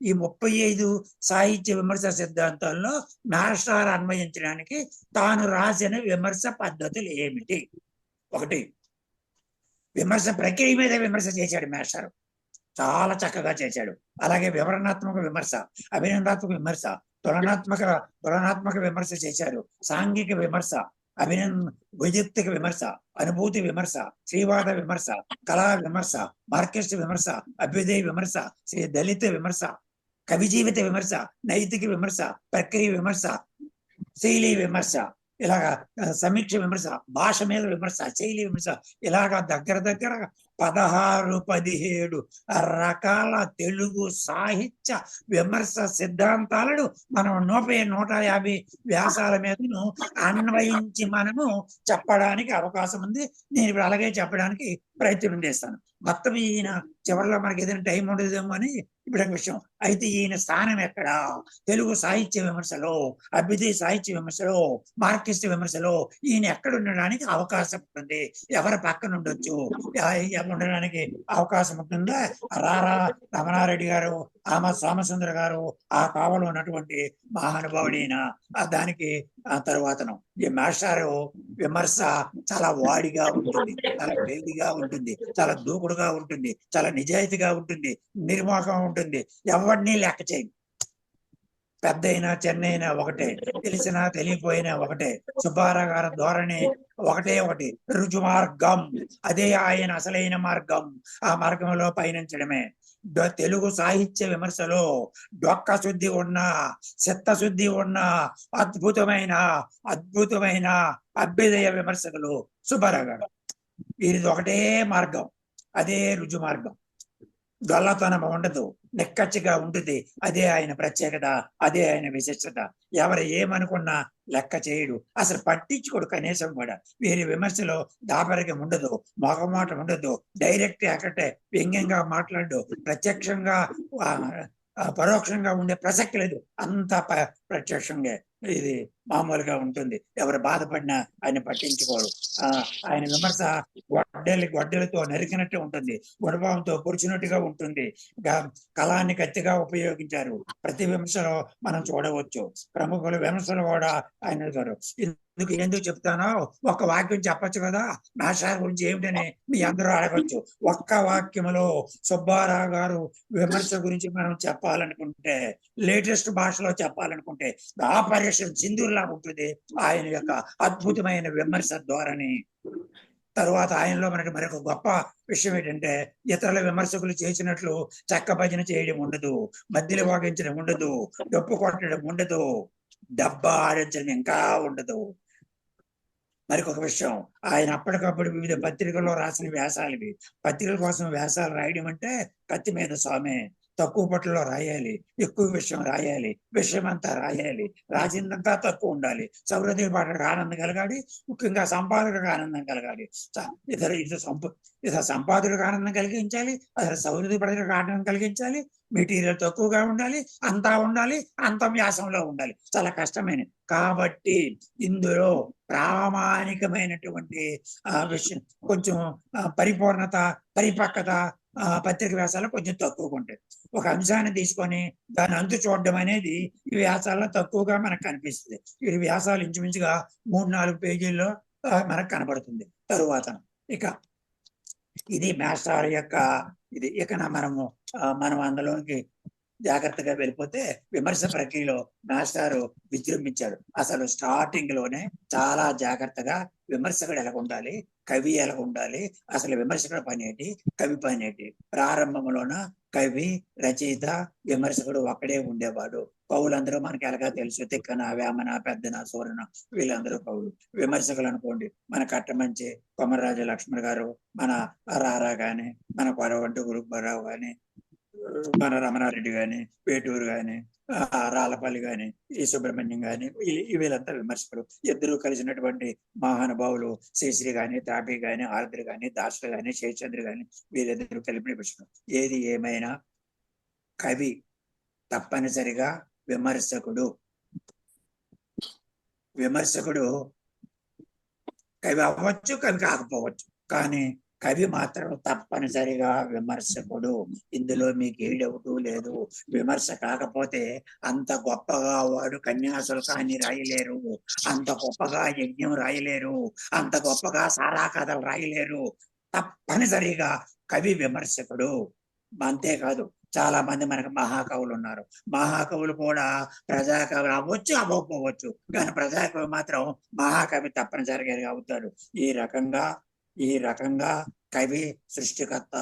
ఈ 35 సాహిత్య విమర్శ సిద్ధాంతాల్లో మేషారు అన్వయించడానికి తాను రాసిన విమర్శ పద్ధతులు ఏమిటి? ఒకటి, విమర్శ ప్రక్రియ మీద విమర్శ చేశాడు మేషారు, చాలా చక్కగా చేశాడు. అలాగే వివరణాత్మక విమర్శ, అభినందాత్మక విమర్శ, తులనాత్మక విమర్శ చేశారు. సాంఘిక విమర్శ, వైయక్తిక విమర్శ, అనుభూతి విమర్శ, శ్రీవాద విమర్శ, కళా విమర్శ, మార్కెస్ట్ విమర్శ, అభ్యుదయ విమర్శ, శ్రీ దళిత విమర్శ, కవి జీవిత విమర్శ, నైతిక విమర్శ, ప్రక్రియ విమర్శ, శైలి విమర్శ, ఇలాగా సమీక్ష విమర్శ, భాష మీద విమర్శ, శైలి విమర్శ, ఇలాగా దగ్గర 16-17 రకాల తెలుగు సాహిత్య విమర్శ సిద్ధాంతాలను మనం 150 వ్యాసాల మీదను అన్వయించి మనము చెప్పడానికి అవకాశం ఉంది. నేను ఇప్పుడు అలాగే చెప్పడానికి ప్రయత్నం చేస్తాను. మొత్తం ఈయన చివరిలో మనకి ఏదైనా టైం ఉండదేమో అని ఇప్పుడు విషయం. అయితే ఈయన స్థానం ఎక్కడ? తెలుగు సాహిత్య విమర్శలో, అభ్యుదయ సాహిత్య విమర్శలో, మార్క్సిస్ట్ విమర్శలో ఈయన ఎక్కడ ఉండడానికి అవకాశం ఉంటుంది? ఎవరి పక్కన ఉండొచ్చు, ఉండడానికి అవకాశం ఉంటుందా? రారా రమణారెడ్డి గారు, ఆమె సోమసుందర గారు, ఆ కావలో ఉన్నటువంటి మహానుభావుడైన దానికి తరువాతను ఈ మేషారు విమర్శ చాలా వాడిగా ఉంటుంది, చాలా వేడిగా ఉంటుంది, చాలా దూకుడుగా ఉంటుంది, చాలా నిజాయితీగా ఉంటుంది, నిర్మోహం ఉంటుంది, ఎవరిని లెక్క చేయి. పెద్ద అయినా చిన్న అయినా ఒకటే, తెలిసినా తెలియపోయినా ఒకటే. సుబ్బారావు గారి ధోరణి ఒకటి, రుజు మార్గం, అదే ఆయన అసలైన మార్గం. ఆ మార్గంలో పయనించడమే. తెలుగు సాహిత్య విమర్శలో డొక్క శుద్ధి ఉన్న, చిత్తశుద్ధి ఉన్న అద్భుతమైన అభ్యుదయ విమర్శకులు సుబ్బారావు గారు. వీరిది ఒకటే మార్గం, అదే రుజు మార్గం. దొల్లతనం ఉండదు, నిక్కచ్చిగా ఉంటుంది. అదే ఆయన ప్రత్యేకత, అదే ఆయన విశిష్టత. ఎవరు ఏమనుకున్నా లెక్క చేయడు, అసలు పట్టించుకోడు కనీసం కూడా. వీరి విమర్శలో దాపరికం ఉండదు, మొగమాటం ఉండదు, డైరెక్ట్ అక్కడే వ్యంగ్యంగా మాట్లాడు, ప్రత్యక్షంగా పరోక్షంగా ఉండే ప్రసక్తి లేదు, అంత ప్రత్యక్షంగా ఇది మామూలుగా ఉంటుంది. ఎవరు బాధపడినా ఆయన పట్టించుకోడు. ఆయన విమర్శ గొడ్డలతో నరికినట్టు ఉంటుంది, గుణభావంతో పొడిచినట్టుగా ఉంటుంది. కళాన్ని కత్తిగా ఉపయోగించారు. ప్రతి విమర్శలో మనం చూడవచ్చు. ప్రముఖుల విమర్శలు కూడా ఆయన ఎందుకు చెప్తానో ఒక్క వాక్యం చెప్పచ్చు కదా, మేషారు గురించి ఏమిటని మీ అందరూ అడగచ్చు. ఒక్క వాక్యంలో సుబ్బారావు గారు విమర్శ గురించి మనం చెప్పాలనుకుంటే, లేటెస్ట్ భాషలో చెప్పాలనుకుంటే ఆపరేషన్ సింధూర్లా ఉంటుంది ఆయన యొక్క అద్భుతమైన విమర్శ ధోరణి. తరువాత ఆయనలో మనకి మరొక గొప్ప విషయం ఏంటంటే, ఇతరుల విమర్శకులు చేసినట్లు చెక్క భజన చేయడం ఉండదు, మధ్యలో వాగించడం ఉండదు, డప్పు కొట్టడం ఉండదు, డబ్బా ఆడించడం ఇంకా ఉండదు. మరికొక విషయం, ఆయన అప్పటికప్పుడు వివిధ పత్రికల్లో రాసిన వ్యాసాలు ఇవి. పత్రికల కోసం వ్యాసాలు రాయడం అంటే కత్తి మీద స్వామి. తక్కువ పట్టులో రాయాలి, ఎక్కువ విషయం రాయాలి, విషయం అంతా రాయాలి, రాసిందంతా తక్కువ ఉండాలి. సౌహృదయ పాఠకు ఆనందం కలగాలి, ముఖ్యంగా సంపాదకుడికి ఆనందం కలగాలి. ఇతర సంపాదకుడికి ఆనందం కలిగించాలి, అసలు సౌహృదయ పాఠకు ఆనందం కలిగించాలి. మెటీరియల్ తక్కువగా ఉండాలి, అంతా ఉండాలి, అంత వ్యాసంలో ఉండాలి. చాలా కష్టమైన. కాబట్టి ఇందులో ప్రామాణికమైనటువంటి విషయం, కొంచెం పరిపూర్ణత, పరిపక్వత పత్రిక వ్యాసాలు కొంచెం తక్కువగా ఉంటాయి. ఒక అంశాన్ని తీసుకొని దాని అంతు చూడడం అనేది ఈ వ్యాసాల్లో తక్కువగా మనకు కనిపిస్తుంది. ఈ వ్యాసాలు ఇంచుమించుగా 3-4 పేజీల్లో మనకు కనబడుతుంది. తరువాత ఇక ఇది మేషారు యొక్క ఇది. ఇక మనం అందులోకి జాగ్రత్తగా వెళ్ళిపోతే విమర్శ ప్రక్రియలో మేషారు విజృంభించాడు. అసలు స్టార్టింగ్ లోనే చాలా జాగ్రత్తగా విమర్శకుడు ఎలా ఉండాలి, కవి ఎలా ఉండాలి, అసలు విమర్శకుడు పని ఏంటి, కవి పని ఏంటి. ప్రారంభంలోన కవి, రచయిత, విమర్శకుడు ఒక్కడే ఉండేవాడు. కవులందరూ మనకి ఎలాగా తెలుసు, తిక్కన, వేమన, పెద్దన, సూరన, వీళ్ళందరూ కవులు. విమర్శకులు అనుకోండి, మన కట్టమంచి కొమర్రాజు లక్ష్మణ్ గారు, మన రారా గాని, మన కొరవంటి గురుబ్బారావు గాని, మన రమణారెడ్డి గాని, పేటూరు గాని, రాళ్ళపల్లి గాని, ఈ సుబ్రహ్మణ్యం గాని, వీళ్ళంతా విమర్శకులు. ఇద్దరు కలిసినటువంటి మహానుభావులు శ్రీశ్రీ గాని, తాపి గాని, ఆరుద్ర గాని, దాసరి గాని, శేషచంద్ర గాని, వీరిద్దరు కలిపిన విమర్శకులు. ఏది ఏమైనా కవి తప్పనిసరిగా విమర్శకుడు. విమర్శకుడు కవి అవ్వచ్చు, కవి కాకపోవచ్చు, కానీ కవి మాత్రం తప్పనిసరిగా విమర్శకుడు. ఇందులో మీకు ఏ డౌటు లేదు. విమర్శ కాకపోతే అంత గొప్పగా వాడు కన్యాశుల్కాన్ని రాయలేరు, అంత గొప్పగా యజ్ఞం రాయలేరు, అంత గొప్పగా సారా కథలు రాయలేరు. తప్పనిసరిగా కవి విమర్శకుడు. అంతేకాదు, చాలా మంది మనకు మహాకవులు ఉన్నారు. మహాకవులు కూడా ప్రజాకవులు అవ్వచ్చు, అవ్వకపోవచ్చు, కానీ ప్రజాకవి మాత్రం మహాకవి తప్పనిసరిగా అవుతాడు. ఈ రకంగా కవి సృష్టికర్త,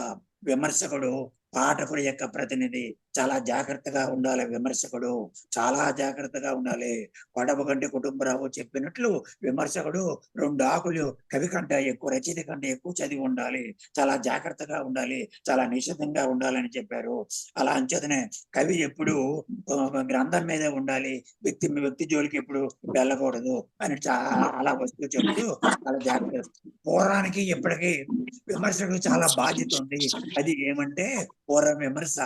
విమర్శకుడు పాఠకుడి యొక్క ప్రతినిధి. చాలా జాగ్రత్తగా ఉండాలి విమర్శకుడు, చాలా జాగ్రత్తగా ఉండాలి. కొడవ గంటి కుటుంబరావు చెప్పినట్లు విమర్శకుడు 2 ఆకులు కవి కంటే ఎక్కువ, రచయిత కంటే ఎక్కువ చదివి ఉండాలి, చాలా జాగ్రత్తగా ఉండాలి, చాలా నిశ్చితంగా ఉండాలని చెప్పారు. అలా అంచేతనే కవి ఎప్పుడు గ్రంథం మీదే ఉండాలి, వ్యక్తి జోలికి ఎప్పుడు వెళ్ళకూడదు అని చాలా వస్తూ చెప్తూ చాలా జాగ్రత్త. పూర్వానికి ఇప్పటికీ విమర్శకుడు చాలా బాధ్యత ఉంది. అది ఏమంటే, పూర్వం విమర్శ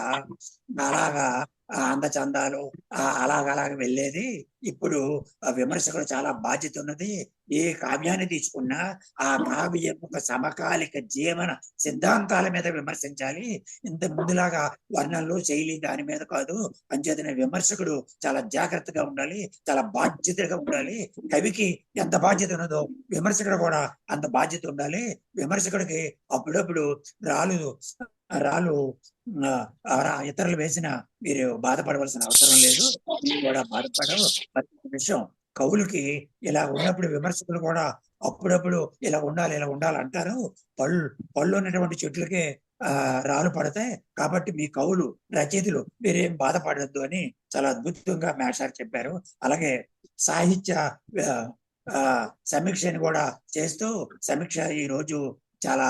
అలాగా అందచందాలు అలాగ వెళ్ళేది. ఇప్పుడు ఆ విమర్శకుడు చాలా బాధ్యత ఉన్నది. ఏ కావ్యాన్ని తీసుకున్నా ఆ కావ్యం ఒక సమకాలిక జీవన సిద్ధాంతాల మీద విమర్శించాలి. ఇంత ముందులాగా వర్ణనలు, శైలి దాని మీద కాదు. అంచేతనే విమర్శకుడు చాలా జాగ్రత్తగా ఉండాలి, చాలా బాధ్యతగా ఉండాలి. కవికి ఎంత బాధ్యత ఉన్నదో విమర్శకుడు కూడా అంత బాధ్యత ఉండాలి. విమర్శకుడికి అప్పుడప్పుడు రాళ్ళు ఇతరులు వేసిన మీరు బాధపడవలసిన అవసరం లేదు, మీరు కూడా బాధపడవు. విషయం కవులకి ఇలా ఉన్నప్పుడు విమర్శకులు కూడా అప్పుడప్పుడు ఇలా ఉండాలి అంటారు. పళ్ళు ఉన్నటువంటి చెట్లకే రాళ్ళు పడతాయి, కాబట్టి మీ కవులు, రచయితలు మీరేం బాధపడద్దు అని చాలా అద్భుతంగా మేషార్ చెప్పారు. అలాగే సాహిత్య సమీక్షని కూడా చేస్తూ, సమీక్ష ఈ రోజు చాలా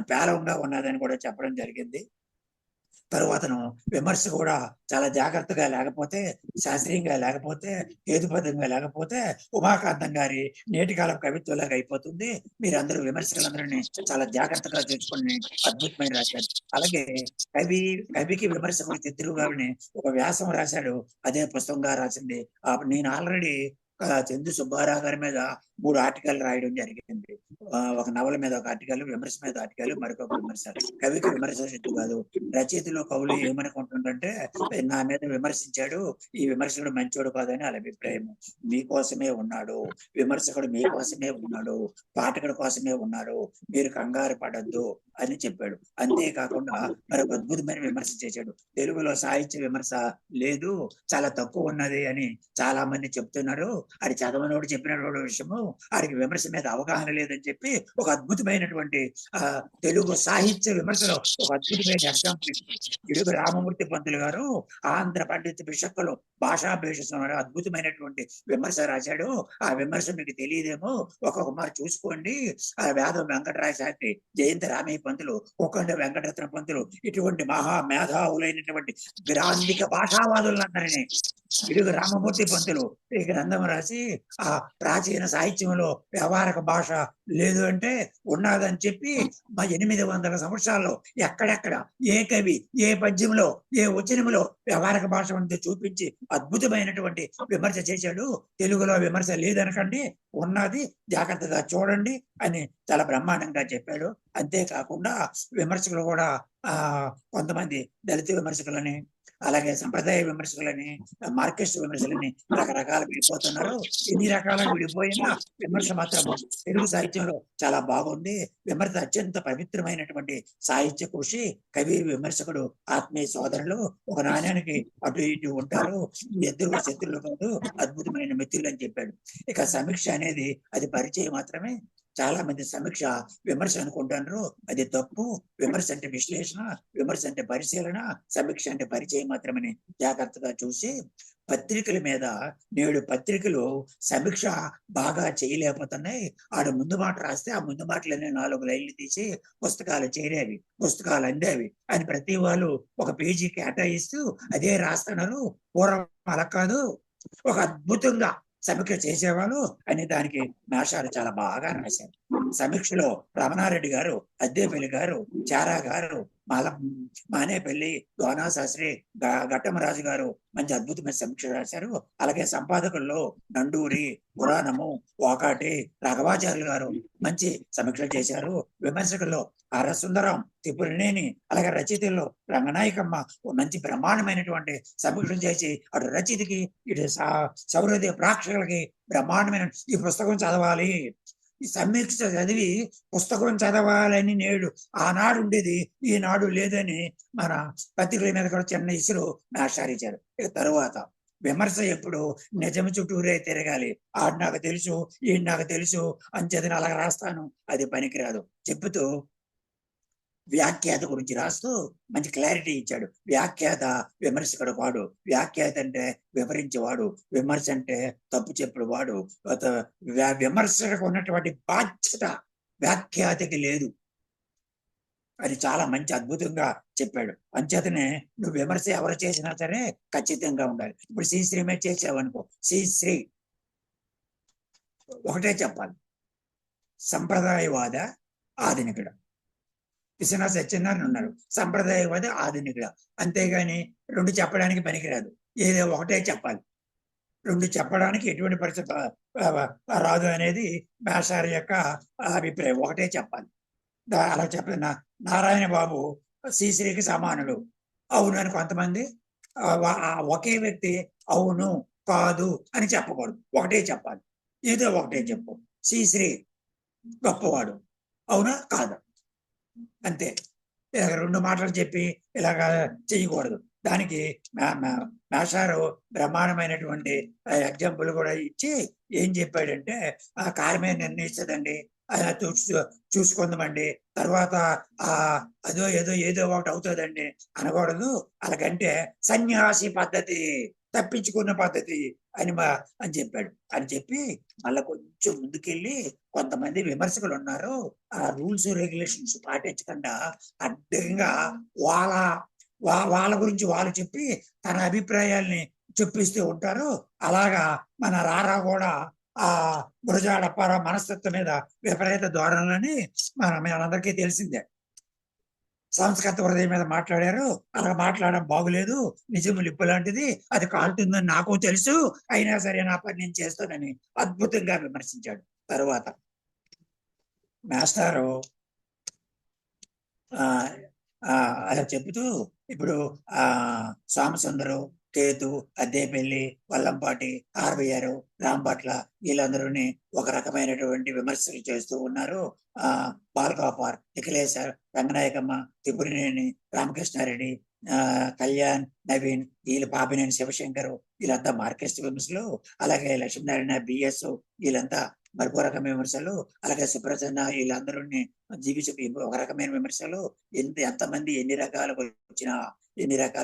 పేలవంగా ఉన్నదని కూడా చెప్పడం జరిగింది. తరువాతను విమర్శ కూడా చాలా జాగ్రత్తగా లేకపోతే, శాస్త్రీయంగా లేకపోతే, హేతుబద్ధంగా లేకపోతే ఉమాకాంతం గారి నేటి కాలం కవిత్వంలాగా అయిపోతుంది. మీరందరూ విమర్శకులందరినీ చాలా జాగ్రత్తగా చూసుకుని అద్భుతమైన రాశారు. అలాగే కవికి విమర్శకుడికి ఇద్దరు గారిని ఒక వ్యాసం రాశాడు, అదే పుస్తకంగా రాసింది. నేను ఆల్రెడీ చందు సుబ్బారావు గారి మీద 3 ఆర్టికల్ రాయడం జరిగింది. ఒక నవల మీద ఒక ఆర్టికల్, విమర్శ మీద ఆర్టికల్, మరొక విమర్శ. కవికి విమర్శ సిద్ధు కాదు. రచయితలు, కవులు ఏమనుకుంటుంటే, నా మీద విమర్శించాడు, ఈ విమర్శకుడు మంచోడు కాదని వాళ్ళ అభిప్రాయం. మీకోసమే ఉన్నాడు విమర్శకుడు, మీకోసమే ఉన్నాడు, పాఠకుడి కోసమే ఉన్నారు, మీరు కంగారు పడద్దు అని చెప్పాడు. అంతేకాకుండా మరొక అద్భుతమైన విమర్శ చేశాడు. తెలుగులో సాహిత్య విమర్శ లేదు, చాలా తక్కువ ఉన్నది అని చాలా మంది చెప్తున్నారు. అది చదవనోడు చెప్పినటువంటి విషయము, ఆడికి విమర్శ మీద అవగాహన లేదని చెప్పి ఒక అద్భుతమైనటువంటి తెలుగు సాహిత్య విమర్శలో ఒక అద్భుతమైన ఎగ్జాంపుల్ ఇడుగు రామమూర్తి పంతులు గారు ఆంధ్ర పండిత బిషక్కులు భాషా భేషం అద్భుతమైనటువంటి విమర్శ రాశాడు. ఆ విమర్శ మీకు తెలియదేమో, ఒక్కొక్క మారు చూసుకోండి. ఆ వేదం వెంకటరాయ శాస్త్రి, జయంతి రామయ్య పంతులు, కుక్కండ వెంకటరత్న పంతులు, ఇటువంటి మహా మేధావులైనటువంటి గ్రాంధిక భాషావాదులందరినీ ఇడుగు రామమూర్తి పంతులు ఈ గ్రంథం రాసి, ఆ ప్రాచీన సాహిత్యంలో వ్యవహారిక భాష లేదు అంటే ఉన్నదని చెప్పి, మా 800 సంవత్సరాల్లో ఎక్కడెక్కడ ఏ కవి ఏ పద్యంలో ఏ వచనంలో వ్యవహారిక భాష ఉంటే చూపించి అద్భుతమైనటువంటి విమర్శ చేశాడు. తెలుగులో విమర్శ లేదనకండి, ఉన్నది, జాగ్రత్తగా చూడండి అని చాలా బ్రహ్మాండంగా చెప్పాడు. అంతేకాకుండా విమర్శకులు కూడా కొంతమంది దళిత విమర్శకులని, అలాగే సంప్రదాయ విమర్శకులని, మార్కెస్ట్ విమర్శలని రకరకాల విడిపోతున్నారు. ఎన్ని రకాలుగా విడిపోయినా విమర్శ మాత్రం తెలుగు సాహిత్యంలో చాలా బాగుంది. విమర్శ అత్యంత పవిత్రమైనటువంటి సాహిత్య కృషి. కవి, విమర్శకుడు ఆత్మీయ సోదరులు, ఒక నాణ్యానికి అటు ఇటు ఉంటారు, ఇద్దరు శత్రులు కాదు, అద్భుతమైన మిత్రులు అని చెప్పాడు. ఇక సమీక్ష అనేది అది పరిచయం మాత్రమే. చాలా మంది సమీక్ష విమర్శ అనుకుంటున్నారు. అది తప్పు. విమర్శ అంటే విశ్లేషణ, విమర్శ అంటే పరిశీలన, సమీక్ష అంటే పరిచయం మాత్రమని జాగ్రత్తగా చూసి పత్రికల మీద నేడు పత్రికలు సమీక్ష బాగా చేయలేకపోతున్నాయి. ఆడ ముందు మాట రాస్తే ఆ ముందు మాటలన్నీ 4 లైన్లు తీసి పుస్తకాలు చేరేవి, పుస్తకాలు అందేవి అని ప్రతి వాళ్ళు ఒక పేజీ కేటాయిస్తూ అదే రాస్తున్నారు. పూర్వం అలా కాదు, ఒక అద్భుతంగా సమీక్ష చేసేవాళ్ళు అని దానికి మేషాలు చాలా బాగా రాశారు. సమీక్షలో రమణారెడ్డి గారు, అద్దేపల్లి గారు, చారా గారు, మానేపల్లి, గోనా శాస్త్రి, ఘట్టమరాజు గారు మంచి అద్భుతమైన సమీక్ష రాశారు. అలాగే సంపాదకుల్లో నండూరి, పురాణము, వాకాటి, రాఘవాచార్యులు గారు మంచి సమీక్ష చేశారు. విమర్శకుల్లో సుందరం, త్రిపురనేని, అలాగే రచయితల్లో రంగనాయకమ్మ మంచి బ్రహ్మాండమైనటువంటి సమీక్షలు చేసి అటు రచయితకి ఇటు సౌహృదయ ప్రేక్షకులకి బ్రహ్మాండమైన ఈ పుస్తకం చదవాలి, ఈ సమీక్ష చదివి పుస్తకం చదవాలని నేడు ఆనాడు ఉండేది, ఈనాడు లేదని మన పత్రికల మీద కూడా చిన్న ఇసురు ఆశ్చర్యించారు. ఇక తరువాత విమర్శ ఎప్పుడు నిజం చుట్టూరే తిరగాలి. ఆడు నాకు తెలుసు, ఈయన నాకు తెలుసు అని చదివి అలా రాస్తాను, అది పనికిరాదు చెబుతూ వ్యాఖ్యాత గురించి రాస్తూ మంచి క్లారిటీ ఇచ్చాడు. వ్యాఖ్యాత విమర్శకుడు వాడు, వ్యాఖ్యాత అంటే వివరించేవాడు, విమర్శ అంటే తప్పు చెప్పుడు వాడు. విమర్శకు ఉన్నటువంటి బాధ్యత వ్యాఖ్యాతకి లేదు అని చాలా మంచి అద్భుతంగా చెప్పాడు. అంచేతనే నువ్వు విమర్శ ఎవరు చేసినా సరే ఖచ్చితంగా ఉండాలి. ఇప్పుడు శ్రీశ్రీ మీద చేసావనుకో, శ్రీశ్రీ ఒకటే చెప్పాలి, సంప్రదాయవాద ఆధునికుడు. విశ్వనాథ సత్యనారాయణ ఉన్నారు, సంప్రదాయవాద ఆధునికుడు. అంతేగాని రెండు చెప్పడానికి పనికిరాదు, ఏదో ఒకటే చెప్పాలి. రెండు చెప్పడానికి ఎటువంటి పరిస్థితి రాదు అనేది మేషారి యొక్క అభిప్రాయం. ఒకటే చెప్పాలి. అలా చెప్పిన నారాయణ బాబు శ్రీశ్రీకి సమానుడు, అవును అని కొంతమంది, ఒకే వ్యక్తి అవును కాదు అని చెప్పకూడదు, ఒకటే చెప్పాలి. ఏదో ఒకటే చెప్పు, శ్రీశ్రీ గొప్పవాడు, అవునా కాదా, అంతే. రెండు మాటలు చెప్పి ఇలాగా చేయకూడదు. దానికి మేషారు బ్రహ్మాండమైనటువంటి ఎగ్జాంపుల్ కూడా ఇచ్చి ఏం చెప్పాడంటే, ఆ కాలమే నిర్ణయిస్తుందండి, అలా చూసుకుందామండి, తర్వాత అదో ఏదో ఒకటి అవుతుందండి అనకూడదు. అలాగంటే సన్యాసి పద్ధతి, తప్పించుకున్న పద్ధతి అని చెప్పాడు. అని చెప్పి మళ్ళా కొంచెం ముందుకెళ్ళి కొంతమంది విమర్శకులు ఉన్నారు, ఆ రూల్స్ రెగ్యులేషన్స్ పాటించకుండా అడ్డంగా వాళ్ళ గురించి వాళ్ళు చెప్పి తన అభిప్రాయాల్ని చెప్పిస్తూ ఉంటారు. అలాగా మన రారా కూడా ఆ గురజాడప్పారా మనస్తత్వం మీద విపరీత ధోరణులని మనందరికీ తెలిసిందే. సంస్కృత హృదయం మీద మాట్లాడారు, అలా మాట్లాడడం బాగులేదు, నిజము లిప్పు లాంటిది, అది కాలుతుందని నాకు తెలుసు, అయినా సరే నా పని నేను చేస్తానని అద్భుతంగా విమర్శించాడు. తరువాత మాస్టారు అలా చెబుతూ ఇప్పుడు సోమసుందరు, కేతు, అద్దేపల్లి, వల్లంపాటి, ఆర్బిఆర్, రాంపట్ల వీళ్ళందరూని ఒక రకమైనటువంటి విమర్శలు చేస్తూ ఉన్నారు. బాలగోపాల్, నిఖిలేశర్, రంగనాయకమ్మ, త్రిపురనేని, రామకృష్ణారెడ్డి, కళ్యాణ్, నవీన్, వీళ్ళు పాపినేని శివశంకర్, వీళ్ళంతా మార్కెస్ట్ విమర్శలు. అలాగే లక్ష్మీనారాయణ, బిఎస్, వీళ్ళంతా మరొక రకమైన విమర్శలు. అలాగే సుప్రసన్న, వీళ్ళందరూ జీవించ ఒక రకమైన విమర్శలు. ఎంతమంది ఎన్ని రకాలు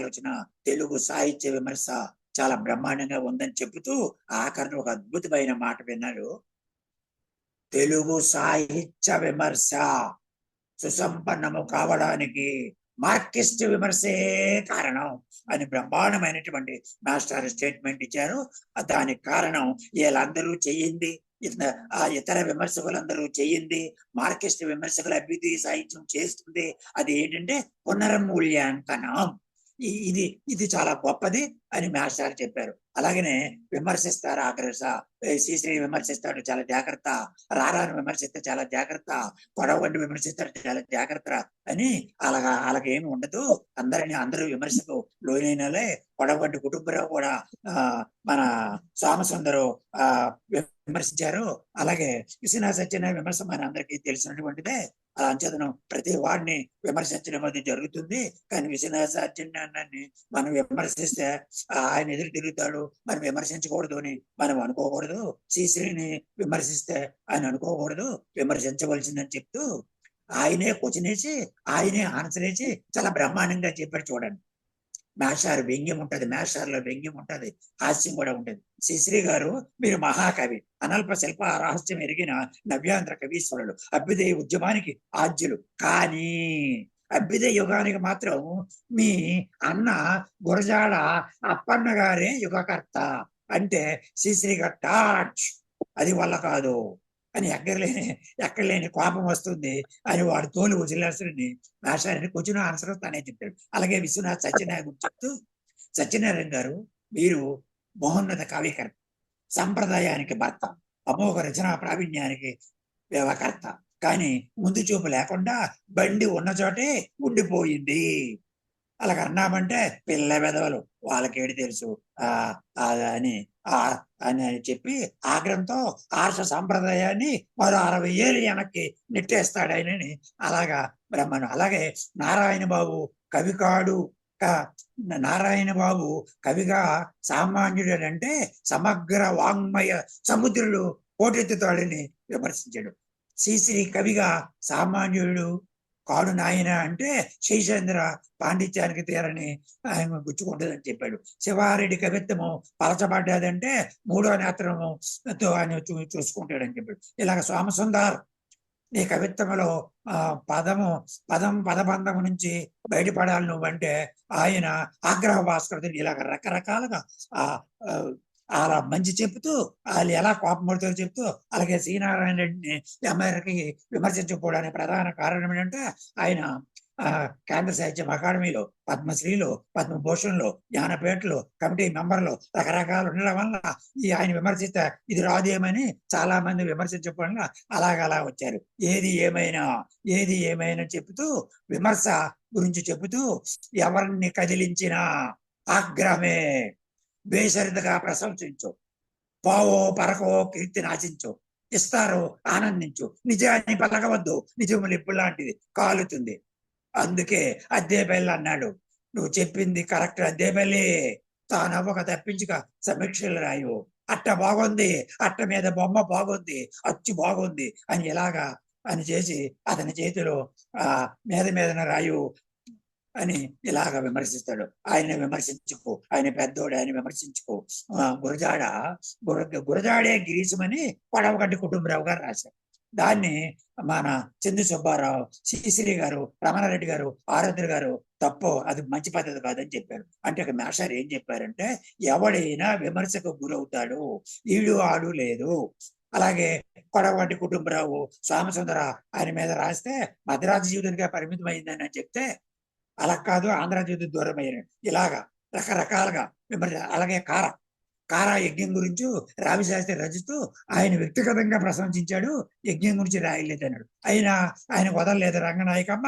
వచ్చినా తెలుగు సాహిత్య విమర్శ చాలా బ్రహ్మాండంగా ఉందని చెబుతూ ఆఖరిని ఒక అద్భుతమైన మాట విన్నాడు. తెలుగు సాహిత్య విమర్శ సుసంపన్నము కావడానికి మార్క్సిస్ట్ విమర్శే కారణం అని బ్రహ్మాండమైనటువంటి మాస్టర్ స్టేట్మెంట్ ఇచ్చారు. దానికి కారణం వీళ్ళందరూ చెయ్యింది, ఇతర విమర్శకులందరూ చెయ్యింది, మార్క్సిస్ట్ విమర్శకుల అభివృద్ధి సాహిత్యం చేస్తుంది. అది ఏంటంటే పునర్మూల్యాంకనం. ఇది చాలా గొప్పది అని మాస్టర్ చెప్పారు. అలాగనే విమర్శిస్తారు, శ్రీశ్రీ విమర్శిస్తాడు, చాలా జాగ్రత్త, రారాను విమర్శిస్తే చాలా జాగ్రత్త, కొడవండి విమర్శిస్తాడు, చాలా జాగ్రత్త అని. అలాగేమి ఉండదు. అందరూ విమర్శకు లోనైనలే. కొడవండి కుటుంబరావు కూడా మన సోమసుందరు విమర్శించారు. అలాగే విశ్వనాథ సత్యనారాయణ విమర్శ మన అందరికీ తెలిసినటువంటిదే. అలా అంచేతను ప్రతి వాడిని విమర్శించడం అది జరుగుతుంది. కానీ విశ్వనాథ సత్యనారాయణని మనం విమర్శిస్తే ఆయన ఎదురు తిరుగుతాడు, మనం విమర్శించకూడదు అని మనం అనుకోకూడదు. శ్రీశ్రీని విమర్శిస్తే ఆయన అనుకోకూడదు, విమర్శించవలసిందని చెప్తూ ఆయనే క్వశ్చన్ వేసి ఆయనే ఆన్సర్ వేసి చాలా బ్రహ్మాండంగా చెప్పాడు. చూడండి, మేషారు వ్యంగ్యం ఉంటది, మేషారులో వ్యంగ్యం ఉంటది, హాస్యం కూడా ఉంటది. శ్రీశ్రీ గారు మీరు మహాకవి, అనల్ప శిల్ప రహస్యం ఎరిగిన నవ్యాంధ్ర కవీశ్వరుడు, అభ్యుదయ ఉద్యమానికి ఆద్యులు. కానీ అభ్యుదయ యుగానికి మాత్రం మీ అన్న గురజాడ అప్పన్న గారే యుగకర్త అంటే శ్రీశ్రీ గారు టాచ్ అది వల్ల కాదు అని ఎక్కడ లేని కోపం వస్తుంది అని వాడు తోలు వదిలేసుని రాశారని కొంచెం ఆన్సర్ తనే చెప్తాడు. అలాగే విశ్వనాథ్ సత్యనారాయణ గురించి చెప్తూ, సత్యనారాయణ గారు మీరు మహోన్నత కవికర్త, సంప్రదాయానికి భర్త, అమోఘ రచనా ప్రావీణ్యానికి వ్యవకర్త. కానీ ముందు చూపు లేకుండా బండి ఉన్న చోటే ఉండిపోయింది. అలాగ అన్నామంటే పిల్ల వెదవలు వాళ్ళకేడి తెలుసు అని అని చెప్పి ఆగ్రహంతో ఆర్ష సాంప్రదాయాన్ని మరో 60 ఏళ్ళు వెనక్కి నెట్టేస్తాడు ఆయనని. అలాగా బ్రహ్మను. అలాగే నారాయణ బాబు కవి కాడు, నారాయణ బాబు కవిగా సామాన్యుడు అంటే సమగ్ర వాంగ్మయ సముద్రుడు పోటెత్తుతాడని విమర్శించాడు. శ్రీశ్రీ కవిగా సామాన్యుడు కాడు నాయన అంటే శేషేంద్ర పాండిత్యానికి తీరని ఆయన గుచ్చుకుంటుందని చెప్పాడు. శివారెడ్డి కవిత్వము పలచబడ్డదంటే 3వ నేత్రముతో ఆయన చూసుకుంటాడని చెప్పాడు. ఇలాగ సోమసుందర్ నీ కవిత్వంలో పదబంధము నుంచి బయటపడాలి నువ్వంటే ఆయన ఆగ్రహ భాస్కరుడు ఇలాగ రకరకాలుగా అలా మంచి చెప్తూ వాళ్ళు ఎలా కోపం పడుతారో చెప్తూ, అలాగే శ్రీనారాయణ రెడ్డిని అమెరికాకి విమర్శించకపోవడానికి ప్రధాన కారణం ఏంటంటే ఆయన కేంద్ర సాహిత్యం అకాడమీలో పద్మశ్రీలో, పద్మభూషణ్లో, జ్ఞానపేటలో కమిటీ మెంబర్లు రకరకాలు ఉండడం వల్ల ఆయన విమర్శిస్తే ఇది రాదేమని చాలా మంది విమర్శించడం అలాగలా వచ్చారు. ఏది ఏమైనా చెబుతూ విమర్శ గురించి చెబుతూ ఎవరిని కదిలించినా ఆగ్రహమే. బేసరితగా ప్రశంసించు, పోవో పరకో కీర్తి నాశించు, ఇస్తారు ఆనందించు, నిజాన్ని పలకవద్దు, నిజములు ఇప్పుడు లాంటిది కాలుతుంది. అందుకే అద్దేపల్లి అన్నాడు, నువ్వు చెప్పింది కరెక్ట్ అద్దేపల్లి, తానవ్వక తప్పించుక సమీక్షలు రాయు, అట్ట బాగుంది, అట్ట మీద బొమ్మ బాగుంది, అచ్చు బాగుంది అని ఎలాగా అని చేసి అతని చేతిలో మీదన రాయు అని ఇలాగ విమర్శిస్తాడు. ఆయన విమర్శించుకో, ఆయన పెద్దోడు, ఆయన విమర్శించుకో. గురజాడే గిరీశమని పడవగడ్డి కుటుంబరావు గారు రాశారు. దాన్ని మన చందు సుబ్బారావు, శ్రీశ్రీ గారు, రమణారెడ్డి గారు, ఆరాధ్య గారు తప్పు, అది మంచి పద్ధతి కాదని చెప్పారు. అంటే మేషారు ఏం చెప్పారంటే ఎవడైనా విమర్శకు గురవుతాడు, ఈడు ఆడు లేదు. అలాగే కొడవగడ్డి కుటుంబరావు సోమసుందర ఆయన మీద రాస్తే మద్రాసు జీవితానికి పరిమితం అయిందని చెప్తే అలా కాదు, ఆంధ్రజ్యోతి దూరం అయ్యారు. ఇలాగా రకరకాలుగా విమర్శ. అలాగే కారా యజ్ఞం గురించి రావిశాస్త్రి రచిస్తూ ఆయన వ్యక్తిగతంగా ప్రశంసించాడు, యజ్ఞం గురించి రాయలేదు అన్నాడు. ఆయన వదలలేదు. రంగనాయకమ్మ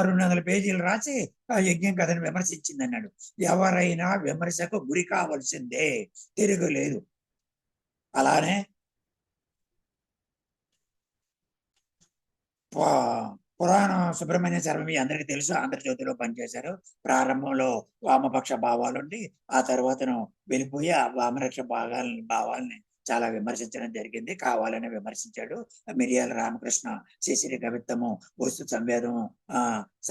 200 పేజీలు రాసి యజ్ఞం కథను విమర్శించింది అన్నాడు. ఎవరైనా విమర్శకు గురి కావాల్సిందే, తిరుగులేదు. అలానే పురాణం సుబ్రహ్మణ్య శర్మ మీ అందరికీ తెలుసు, ఆంధ్రజ్యోతిలో పనిచేశారు. ప్రారంభంలో వామపక్ష భావాలుండి ఆ తర్వాతను వెళ్ళిపోయి ఆ వామరక్ష భావాలని చాలా విమర్శించడం జరిగింది. కావాలని విమర్శించాడు. మిరియాల రామకృష్ణ శ్రీశ్రీ కవిత్వము వస్తు సంవేదము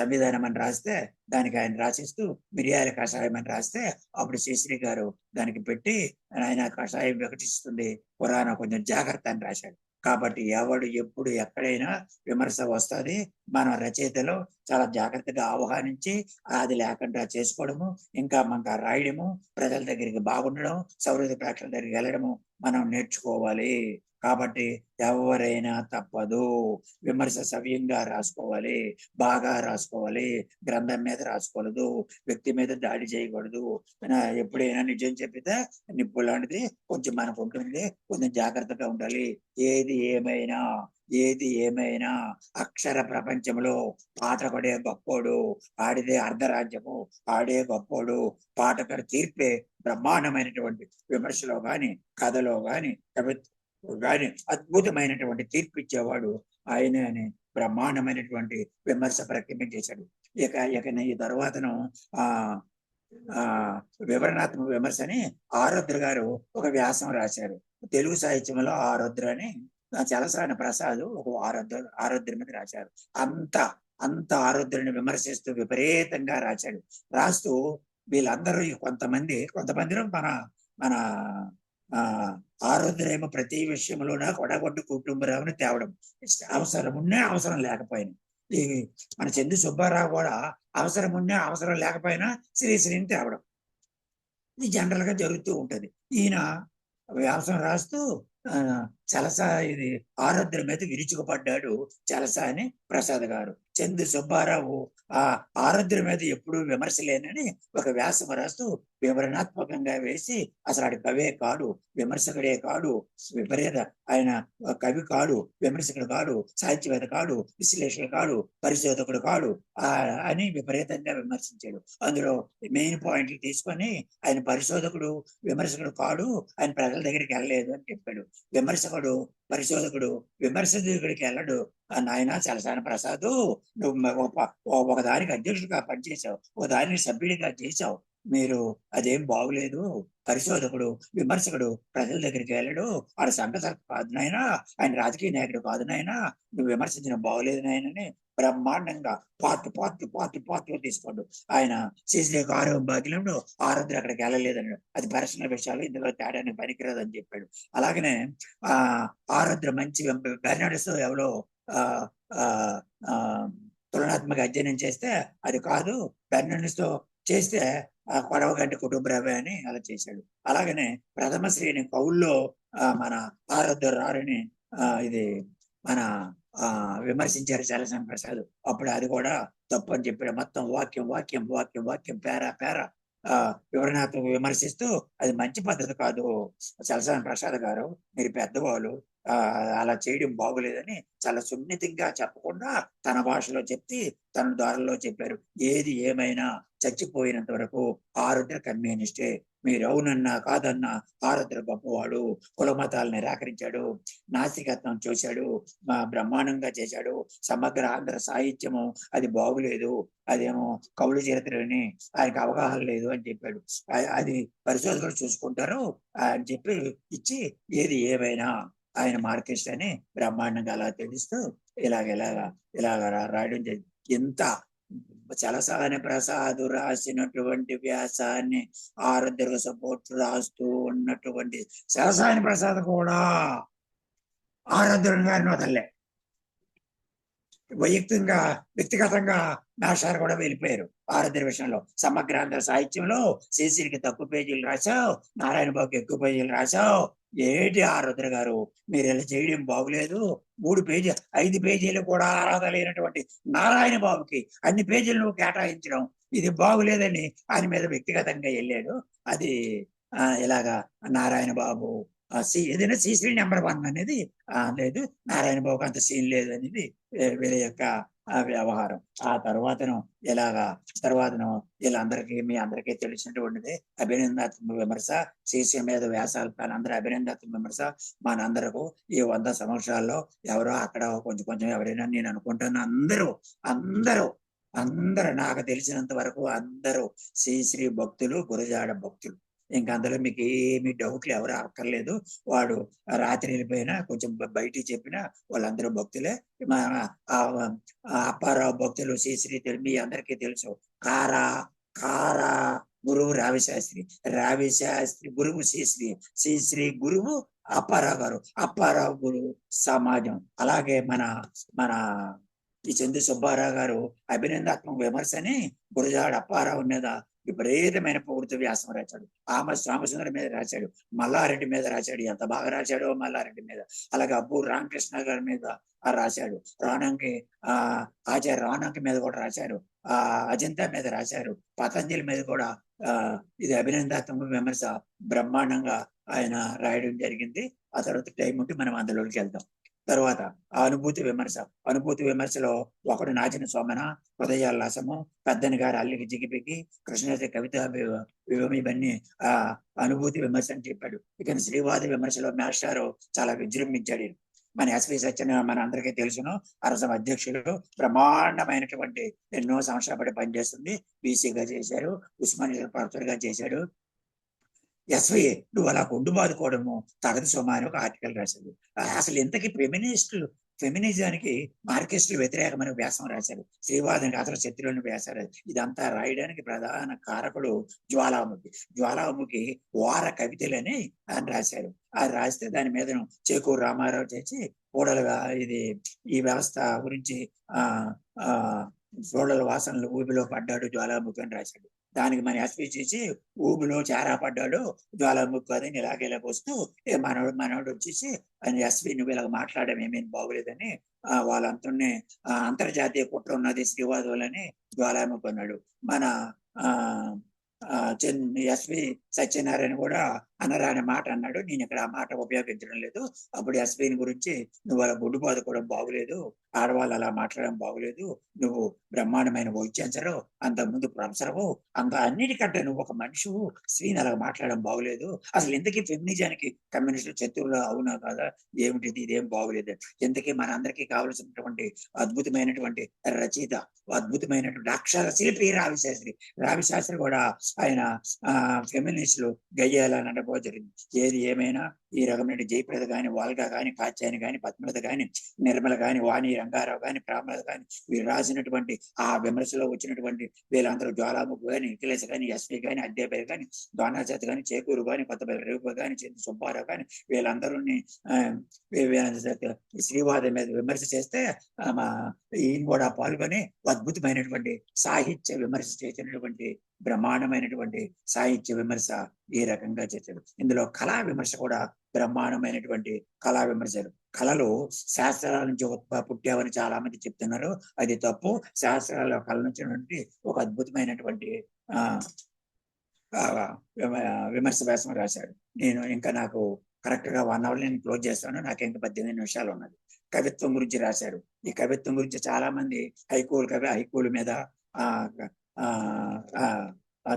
సంవిధానం అని రాస్తే దానికి ఆయన రాసిస్తూ మిరియాల కషాయం అని రాస్తే అప్పుడు శ్రీశ్రీ గారు దానికి పెట్టి ఆయన కషాయం వికటిస్తుంది పురాణం కొంచెం జాగ్రత్త అని రాశాడు. కాబట్టి ఎవడు ఎప్పుడు ఎక్కడైనా విమర్శ వస్తుంది. మన రచయితలు చాలా జాగ్రత్తగా ఆహ్వానించి అది లేకుండా చేసుకోవడము, ఇంకా మనకు రాయడము, ప్రజల దగ్గరికి బాగుండడం, సౌహృద ప్రేక్షకుల దగ్గరికి వెళ్ళడము మనం నేర్చుకోవాలి. కాబట్టి ఎవరైనా తప్పదు, విమర్శ సవ్యంగా రాసుకోవాలి, బాగా రాసుకోవాలి, గ్రంథం మీద రాసుకోలేదు, వ్యక్తి మీద దాడి చేయకూడదు. ఎప్పుడైనా నిజం చెప్పితే నిప్పు లాంటిది కొంచెం మనకు ఉంటుంది, కొంచెం జాగ్రత్తగా ఉండాలి. ఏది ఏమైనా అక్షర ప్రపంచంలో పాఠకుడే గొప్పోడు, ఆడిదే అర్ధరాజ్యము, ఆడే గొప్పోడు. పాఠకుడు తీర్పే బ్రహ్మాండమైనటువంటి విమర్శలో గాని, కథలో గాని, కవిత్వం గాని అద్భుతమైనటువంటి తీర్పు ఇచ్చేవాడు ఆయనే అని బ్రహ్మాండమైనటువంటి విమర్శ ప్రక్రియ చేశాడు. ఇక ఈ తర్వాతను ఆ ఆ వివరణాత్మక విమర్శ అని ఆరుద్ర గారు ఒక వ్యాసం రాశారు. తెలుగు సాహిత్యంలో ఆరుద్ర అని చలసాని ప్రసాద్ ఒక ఆరుద్ర మీద రాశారు. అంత అంత ఆరుద్రని విమర్శిస్తూ విపరీతంగా రాశాడు. రాస్తూ వీళ్ళందరూ కొంతమందిలో మన మన ఆ ఆరుద్రేమో ప్రతి విషయంలోన కొడగొట్టు కుటుంబరావుని తేవడం, అవసరం ఉన్నా అవసరం లేకపోయినా. ఈ మన చందు సుబ్బారావు కూడా అవసరం ఉన్నా అవసరం లేకపోయినా శ్రీశ్రీని తేవడం, ఇది జనరల్ గా జరుగుతూ ఉంటది. ఈయన వ్యాసం రాస్తూ చలసా ఇది ఆరుద్ర మీద విరుచుకుపడ్డాడు చలసాని ప్రసాద్ గారు. చందు సుబ్బారావు ఆ ఆరుద్ర మీద ఎప్పుడు విమర్శ లేనని ఒక వ్యాసం రాస్తూ వివరణాత్మకంగా వేసి అసలు ఆడి కవే కాడు, విమర్శకుడే కాడు, విపరీత ఆయన కవి కాడు, విమర్శకుడు కాడు, సాహిత్యవేత్త కాడు, విశ్లేషకుడు కాడు, పరిశోధకుడు కాడు అని విపరీతంగా విమర్శించాడు. అందులో మెయిన్ పాయింట్లు తీసుకొని ఆయన పరిశోధకుడు విమర్శకుడు కాడు, ఆయన ప్రజల దగ్గరికి వెళ్ళలేదు అని చెప్పాడు. పరిశోధకుడు విమర్శకుడికి వెళ్ళడు. నాయన చలసాని ప్రసాద్, నువ్వు ఒక దానికి అధ్యక్షుడిగా పనిచేసావు, ఒక దానికి సభ్యుడిగా చేశావు, మీరు అదేం బాగులేదు. పరిశోధకుడు విమర్శకుడు ప్రజల దగ్గరికి వెళ్ళడు, ఆడ సంఘసర్ప కాదు నాయన, ఆయన రాజకీయ నాయకుడు కాదు నాయన, నువ్వు విమర్శించిన బాగులేదు నాయనని బ్రహ్మాండంగా పార్టీ తీసుకోండు. ఆయన శ్రీశ్రీకి 6వ భాగ్యంలో ఆరుద్ర అక్కడికి వెళ్ళలేదన్నాడు. అది పర్సనల్ విషయాలు, ఇందులో తేడానికి పనికిరాదు అని చెప్పాడు. అలాగనే ఆరుద్ర మంచి బెర్నాడస్ ఎవరో తులనాత్మక అధ్యయనం చేస్తే అది కాదు, బెర్నాడస్ తో చేస్తే కొడవగంటి కుటుంబరావే అని అలా చేశాడు. అలాగనే ప్రథమ శ్రేణి కవుల్లో మన ఆరుద్ర రారని ఇది మన విమర్శించారు చలసాని ప్రసాద్. అప్పుడు అది కూడా తప్పు అని చెప్పాడు. మొత్తం వాక్యం పేరా వివరణాత్మక విమర్శిస్తూ అది మంచి పద్ధతి కాదు చలసాని ప్రసాద్ గారు, మీరు పెద్దవాళ్ళు, అలా చేయడం బాగులేదని చాలా సున్నితంగా చెప్పకుండా తన భాషలో చెప్తే తన దారిలో చెప్పారు. ఏది ఏమైనా చచ్చిపోయినంత వరకు ఆరుద్ర కమ్యూనిస్టే, మీరు అవునన్నా కాదన్నా ఆరుద్ర గొప్పవాడు, కుల మతాలను నిరాకరించాడు, నాస్తికత్వం చూశాడు, బ్రహ్మాండంగా చేశాడు, సమగ్ర ఆంధ్ర సాహిత్యము అది బాగులేదు, అదేమో కవుల చరిత్రని ఆయనకు అవగాహన లేదు అని చెప్పాడు. అది పరిశోధకులు చూసుకుంటారు అని చెప్పి ఇచ్చి ఏది ఏమైనా ఆయన మార్కెస్ట్ అని బ్రహ్మాండంగా అలా తెలుస్తూ ఇలాగ రాయడం జరిగింది. ఇంత చలసాని ప్రసాద్ రాసినటువంటి వ్యాసాన్ని ఆరుద్ర సపోర్ట్ రాస్తూ ఉన్నటువంటి చలసాని ప్రసాద్ కూడా ఆరుద్ర గారిని వదలలే. వ్యక్తిగతంగా నాశారు కూడా వెళ్ళిపోయారు. ఆరుద్ర విషయంలో సమగ్రాంధ్ర సాహిత్యంలో శ్రీశ్రీకి తక్కువ పేజీలు రాశావు, నారాయణ బాబుకి ఎక్కువ పేజీలు రాశావు, ఏంటి ఆరుద్ర గారు మీరు ఇలా చేయడం బాగులేదు. 5 పేజీలు కూడా అర్హత లేనటువంటి నారాయణ బాబుకి అన్ని పేజీలు నువ్వు కేటాయించడం ఇది బాగులేదని ఆయన మీద వ్యక్తిగతంగా వెళ్ళాడు. అది ఇలాగా నారాయణ బాబు ఏదైనా శ్రీశ్రీ నెంబర్ 1 అనేది లేదు, నారాయణ బాబుకి అంత సీన్ లేదు అనేది వీళ్ళ యొక్క వ్యవహారం. ఆ తర్వాతను వీళ్ళందరికీ మీ అందరికీ తెలిసినటువంటిది అభినందాత్మక విమర్శ, శ్రీశ్రీ మీద వ్యాసాలు అందరూ అభినందాత్మక విమర్శ. మనందరకు ఈ 100 సంవత్సరాల్లో ఎవరో అక్కడ కొంచెం ఎవరైనా నేను అనుకుంటున్నా అందరూ నాకు తెలిసినంత వరకు అందరూ శ్రీశ్రీ భక్తులు, గురజాడ భక్తులు. ఇంకా అందులో మీకు ఏమి డౌట్లు ఎవరు అక్కర్లేదు. వాడు రాత్రి వెళ్ళిపోయినా కొంచెం బయటికి చెప్పినా వాళ్ళందరూ భక్తులే. అప్పారావు భక్తులు, శ్రీశ్రీ మీ అందరికీ తెలుసు. కారా గురువు రావిశాస్త్రి గురువు శ్రీశ్రీ గురువు అప్పారావు గారు, అప్పారావు గురువు సమాజం. అలాగే మన ఈ చందు సుబ్బారావు గారు అభినందాత్మక విమర్శని గురజాడ అప్పారావు మీద విపరీతమైన ప్రవృత్తి వ్యాసం రాశాడు. రామచంద్ర మీద రాశాడు, మల్లారెడ్డి మీద రాశాడు. ఎంత బాగా రాశాడో మల్లారెడ్డి మీద. అలాగే అబ్బూరు రామకృష్ణ గారి మీద రాశాడు. ఆచార్య రాణంకి మీద కూడా రాశారు. అజంతా మీద రాశారు. పతంజలి మీద కూడా ఇది అభినందాత్మక విమర్శ బ్రహ్మాండంగా ఆయన రాయడం జరిగింది. ఆ తర్వాత టైం ఉంటే మనం అందులోకి వెళ్తాం. తర్వాత అనుభూతి విమర్శలో ఒకడు నాచిన సోమన, హృదయాల్లాసము, పెద్దని గారు అల్లికి జిగిపికి, కృష్ణజ కవిత ఇవన్నీ అనుభూతి విమర్శ అని చెప్పాడు. ఇక శ్రీవాద విమర్శలో మాస్టారు చాలా విజృంభించాడు. మన ఎస్వి సత్యనారాయణ మన అందరికీ తెలుసును, అరసం అధ్యక్షులు, బ్రహ్మాండమైనటువంటి ఎన్నో సంవత్సరాల పాటు పనిచేస్తుంది. బీసీగా చేశారు, ఉస్మానియా ప్రొఫెసర్ గా చేశాడు. ఎస్వి నువ్వు అలా గుండు బాదుకోవడము తగదు సుమా అని ఒక ఆర్టికల్ రాశాడు. అసలు ఇంతకీ ఫెమినిజానికి మార్కెస్టులు వ్యతిరేకమైన వ్యాసం రాశారు. స్త్రీవాదానికి అసలు శత్రువులను వ్యాసారు. ఇదంతా రాయడానికి ప్రధాన కారకుడు జ్వాలాముఖి వార కవితలని అని రాశారు. అది రాస్తే దాని మీద చేకూరు రామారావు చేసి కూడలుగా ఈ వ్యవస్థ గురించి సోడల వాసనలు ఊబిలో పడ్డాడు జ్వాలాముఖి అని రాశాడు. దానికి మన ఎస్పీ చేసి ఊబిలో చారా పడ్డాడు జ్వాలాముఖి అని ఇలాగేలా వస్తూ మనోడు వచ్చేసి అని ఎస్పీ నువ్వు ఇలాగ మాట్లాడడం ఏమేమి బాగోలేదని వాళ్ళంతా అంతర్జాతీయ కుట్ర ఉన్నది శ్రీవాదులని జ్వాలాముఖి అన్నాడు. మన ఎస్వి సత్యనారాయణ కూడా అనరాని మాట అన్నాడు. నేను ఇక్కడ ఆ మాట ఉపయోగించడం లేదు. అప్పుడు ఎస్పీని గురించి నువ్వు అలా గుడ్డు బాదుకోవడం బాగులేదు, ఆడవాళ్ళు అలా మాట్లాడడం బాగులేదు, నువ్వు బ్రహ్మాండమైన వైద్యంచరు, అంతకుముందు ప్రొఫెసరు, అన్నిటికంటే నువ్వు ఒక మనిషి, స్త్రీని అలా మాట్లాడడం బాగులేదు. అసలు ఇంతకీ ఫెమినిజానికి కమ్యూనిస్టులు శత్రువులు అవునా కాదా, ఏమిటిది, ఇదేం బాగులేదు. ఇంతకీ మనందరికీ కావలసినటువంటి అద్భుతమైనటువంటి రచయిత, అద్భుతమైనటువంటి అక్షర శిల్పి రావిశాస్త్రి కూడా ఆయన ఫెమినిస్టులు గయ్యాలని అనబో జరిగింది. ఏది ఏమైనా ఈ రకమైన జయప్రద కానీ, వాల్గా కానీ, కాత్యాయని కానీ, పద్మలత కానీ, నిర్మల కానీ, వాణి రంగారావు కానీ, ప్రామలత కానీ, వీరు రాసినటువంటి ఆ విమర్శలో వచ్చినటువంటి వీళ్ళందరూ జ్వాలాముఖి కానీ, నిఖిలేశ్ కానీ, ఎస్పీ కానీ, అద్దేపై కానీ, దోనాచేత కానీ, చేకూరు కానీ, కొత్తపల్లి రూప కానీ, చంద్ర సుబ్బారావు కానీ, వీళ్ళందరూ శ్రీవాదం మీద విమర్శ చేస్తే ఈయన కూడా పాల్గొని అద్భుతమైనటువంటి సాహిత్య విమర్శ చేసినటువంటి బ్రహ్మాండమైనటువంటి సాహిత్య విమర్శ ఈ రకంగా చేశారు. ఇందులో కళా విమర్శ కూడా బ్రహ్మాండమైనటువంటి కళా విమర్శలు. కళలు శాస్త్రాల నుంచి పుట్టావని చాలా మంది చెప్తున్నారు. అది తప్పు. శాస్త్రాల కళ నుంచి ఒక అద్భుతమైనటువంటి విమర్శ వ్యాసం రాశాడు. నేను ఇంకా నాకు కరెక్ట్ గా 1 hour నేను క్లోజ్ చేస్తాను. నాకు ఇంకా 18 నిమిషాలు ఉన్నది. కవిత్వం గురించి రాశారు. ఈ కవిత్వం గురించి చాలా మంది హైకూల మీద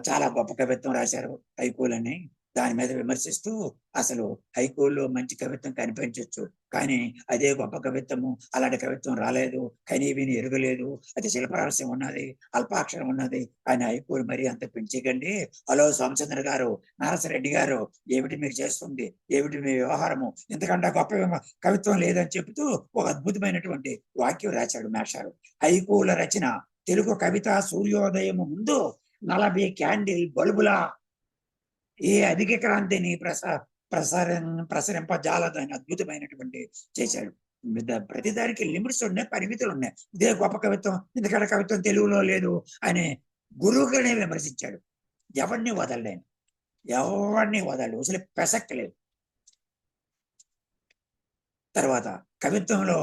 చాలా గొప్ప కవిత్వం రాశారు. హైకూల్ అని దాని మీద విమర్శిస్తూ అసలు హైకూల్లో మంచి కవిత్వం కనిపించవచ్చు, కానీ అదే గొప్ప కవిత్వము, అలాంటి కవిత్వం రాలేదు, కనీవిని ఎరగలేదు, అది శిల్పరహస్యం ఉన్నది, అల్పాక్షరం ఉన్నది అని హైకూల్ మరీ అంత పెంచకండి. హలో సోమచంద్ర గారు, నరసరెడ్డి గారు, ఏమిటి మీరు చేస్తుంది, ఏమిటి మీ వ్యవహారము, ఎందుకంటే గొప్ప కవిత్వం లేదని చెబుతూ ఒక అద్భుతమైనటువంటి వాక్యం రాశాడు మేషారు. హైకూల రచన తెలుగు కవిత సూర్యోదయము ముందు 40 క్యాండిల్ బల్బుల ఏ అధిక క్రాంతిని ప్రసరింపజాలదని అద్భుతమైనటువంటి చేశాడు. ప్రతిదానికి లిమిట్స్ ఉన్నాయి, పరిమితులు ఉన్నాయి. ఇదే గొప్ప కవిత్వం, ఎందుకంటే కవిత్వం తెలుగులో లేదు అని గురువుగానే విమర్శించాడు. ఎవరిని వదలలేను, అసలు ప్రసక్తి లేదు. తర్వాత కవిత్వంలో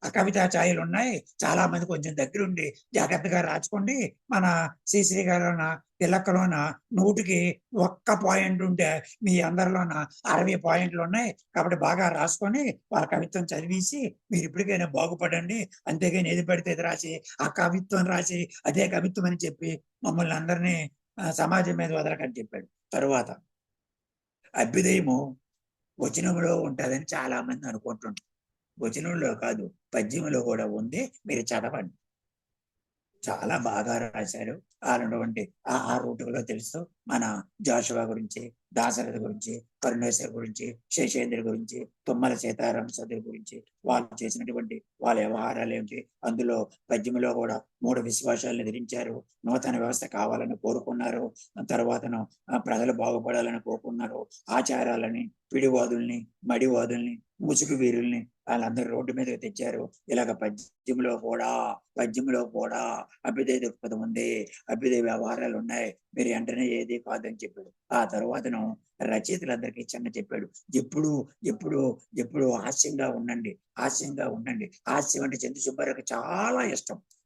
అకవితా ఛాయలు ఉన్నాయి. చాలా మంది కొంచెం దగ్గరుండి జాగ్రత్తగా రాసుకోండి. మన శ్రీశ్రీ గారిలోన తిలక్కలోన 100కి 1 పాయింట్ ఉంటే మీ అందరిలోన 60 పాయింట్లు ఉన్నాయి. కాబట్టి బాగా రాసుకొని వాళ్ళ కవిత్వం చదివేసి మీరు ఇప్పటికైనా బాగుపడండి. అంతేగాని ఏది పడితే అది రాసి ఆ కవిత్వం రాసి అదే కవిత్వం అని చెప్పి మమ్మల్ని అందరినీ సమాజం మీద వదలకని చెప్పాడు. తరువాత అభ్యుదయము వచనంలో ఉంటుందని చాలా మంది అనుకుంటుంటారు. వచనంలో కాదు, పద్యంలో కూడా ఉంది. మీరు చదవండి. చాలా బాగా రాశారు. అలాంటి ఆ రూటులో తెలుసు. మన జాషువా గురించి, దాశరథ గురించి, కరుణేశ్వర్ గురించి, శేషేంద్ర గురించి, తుమ్మల సీతారామ చౌదరి గురించి, వాళ్ళు చేసినటువంటి వాళ్ళ వ్యవహారాలు ఏమిటి, అందులో పద్యంలో కూడా 3 విశ్వాసాలను ధరించారు. నూతన వ్యవస్థ కావాలని కోరుకున్నారు. తర్వాతను ప్రజలు బాగుపడాలని కోరుకున్నారు. ఆచారాలని, పిడివాదుల్ని, మడివాదుల్ని, ముసుగు వీరుల్ని వాళ్ళందరూ రోడ్డు మీదకి తెచ్చారు. ఇలాగ పద్యంలో కూడా అభ్యుదయ దృక్పథం ఉంది, అభ్యుదయ వ్యవహారాలు ఉన్నాయి, మీరు వెంటనే ఏది కాదని చెప్పాడు. ఆ తర్వాతను రచయితలందరికీ చిన్న చెప్పాడు, ఎప్పుడు హాస్యంగా ఉండండి. హాస్యం అంటే చంద్ర సుబ్బారావుకి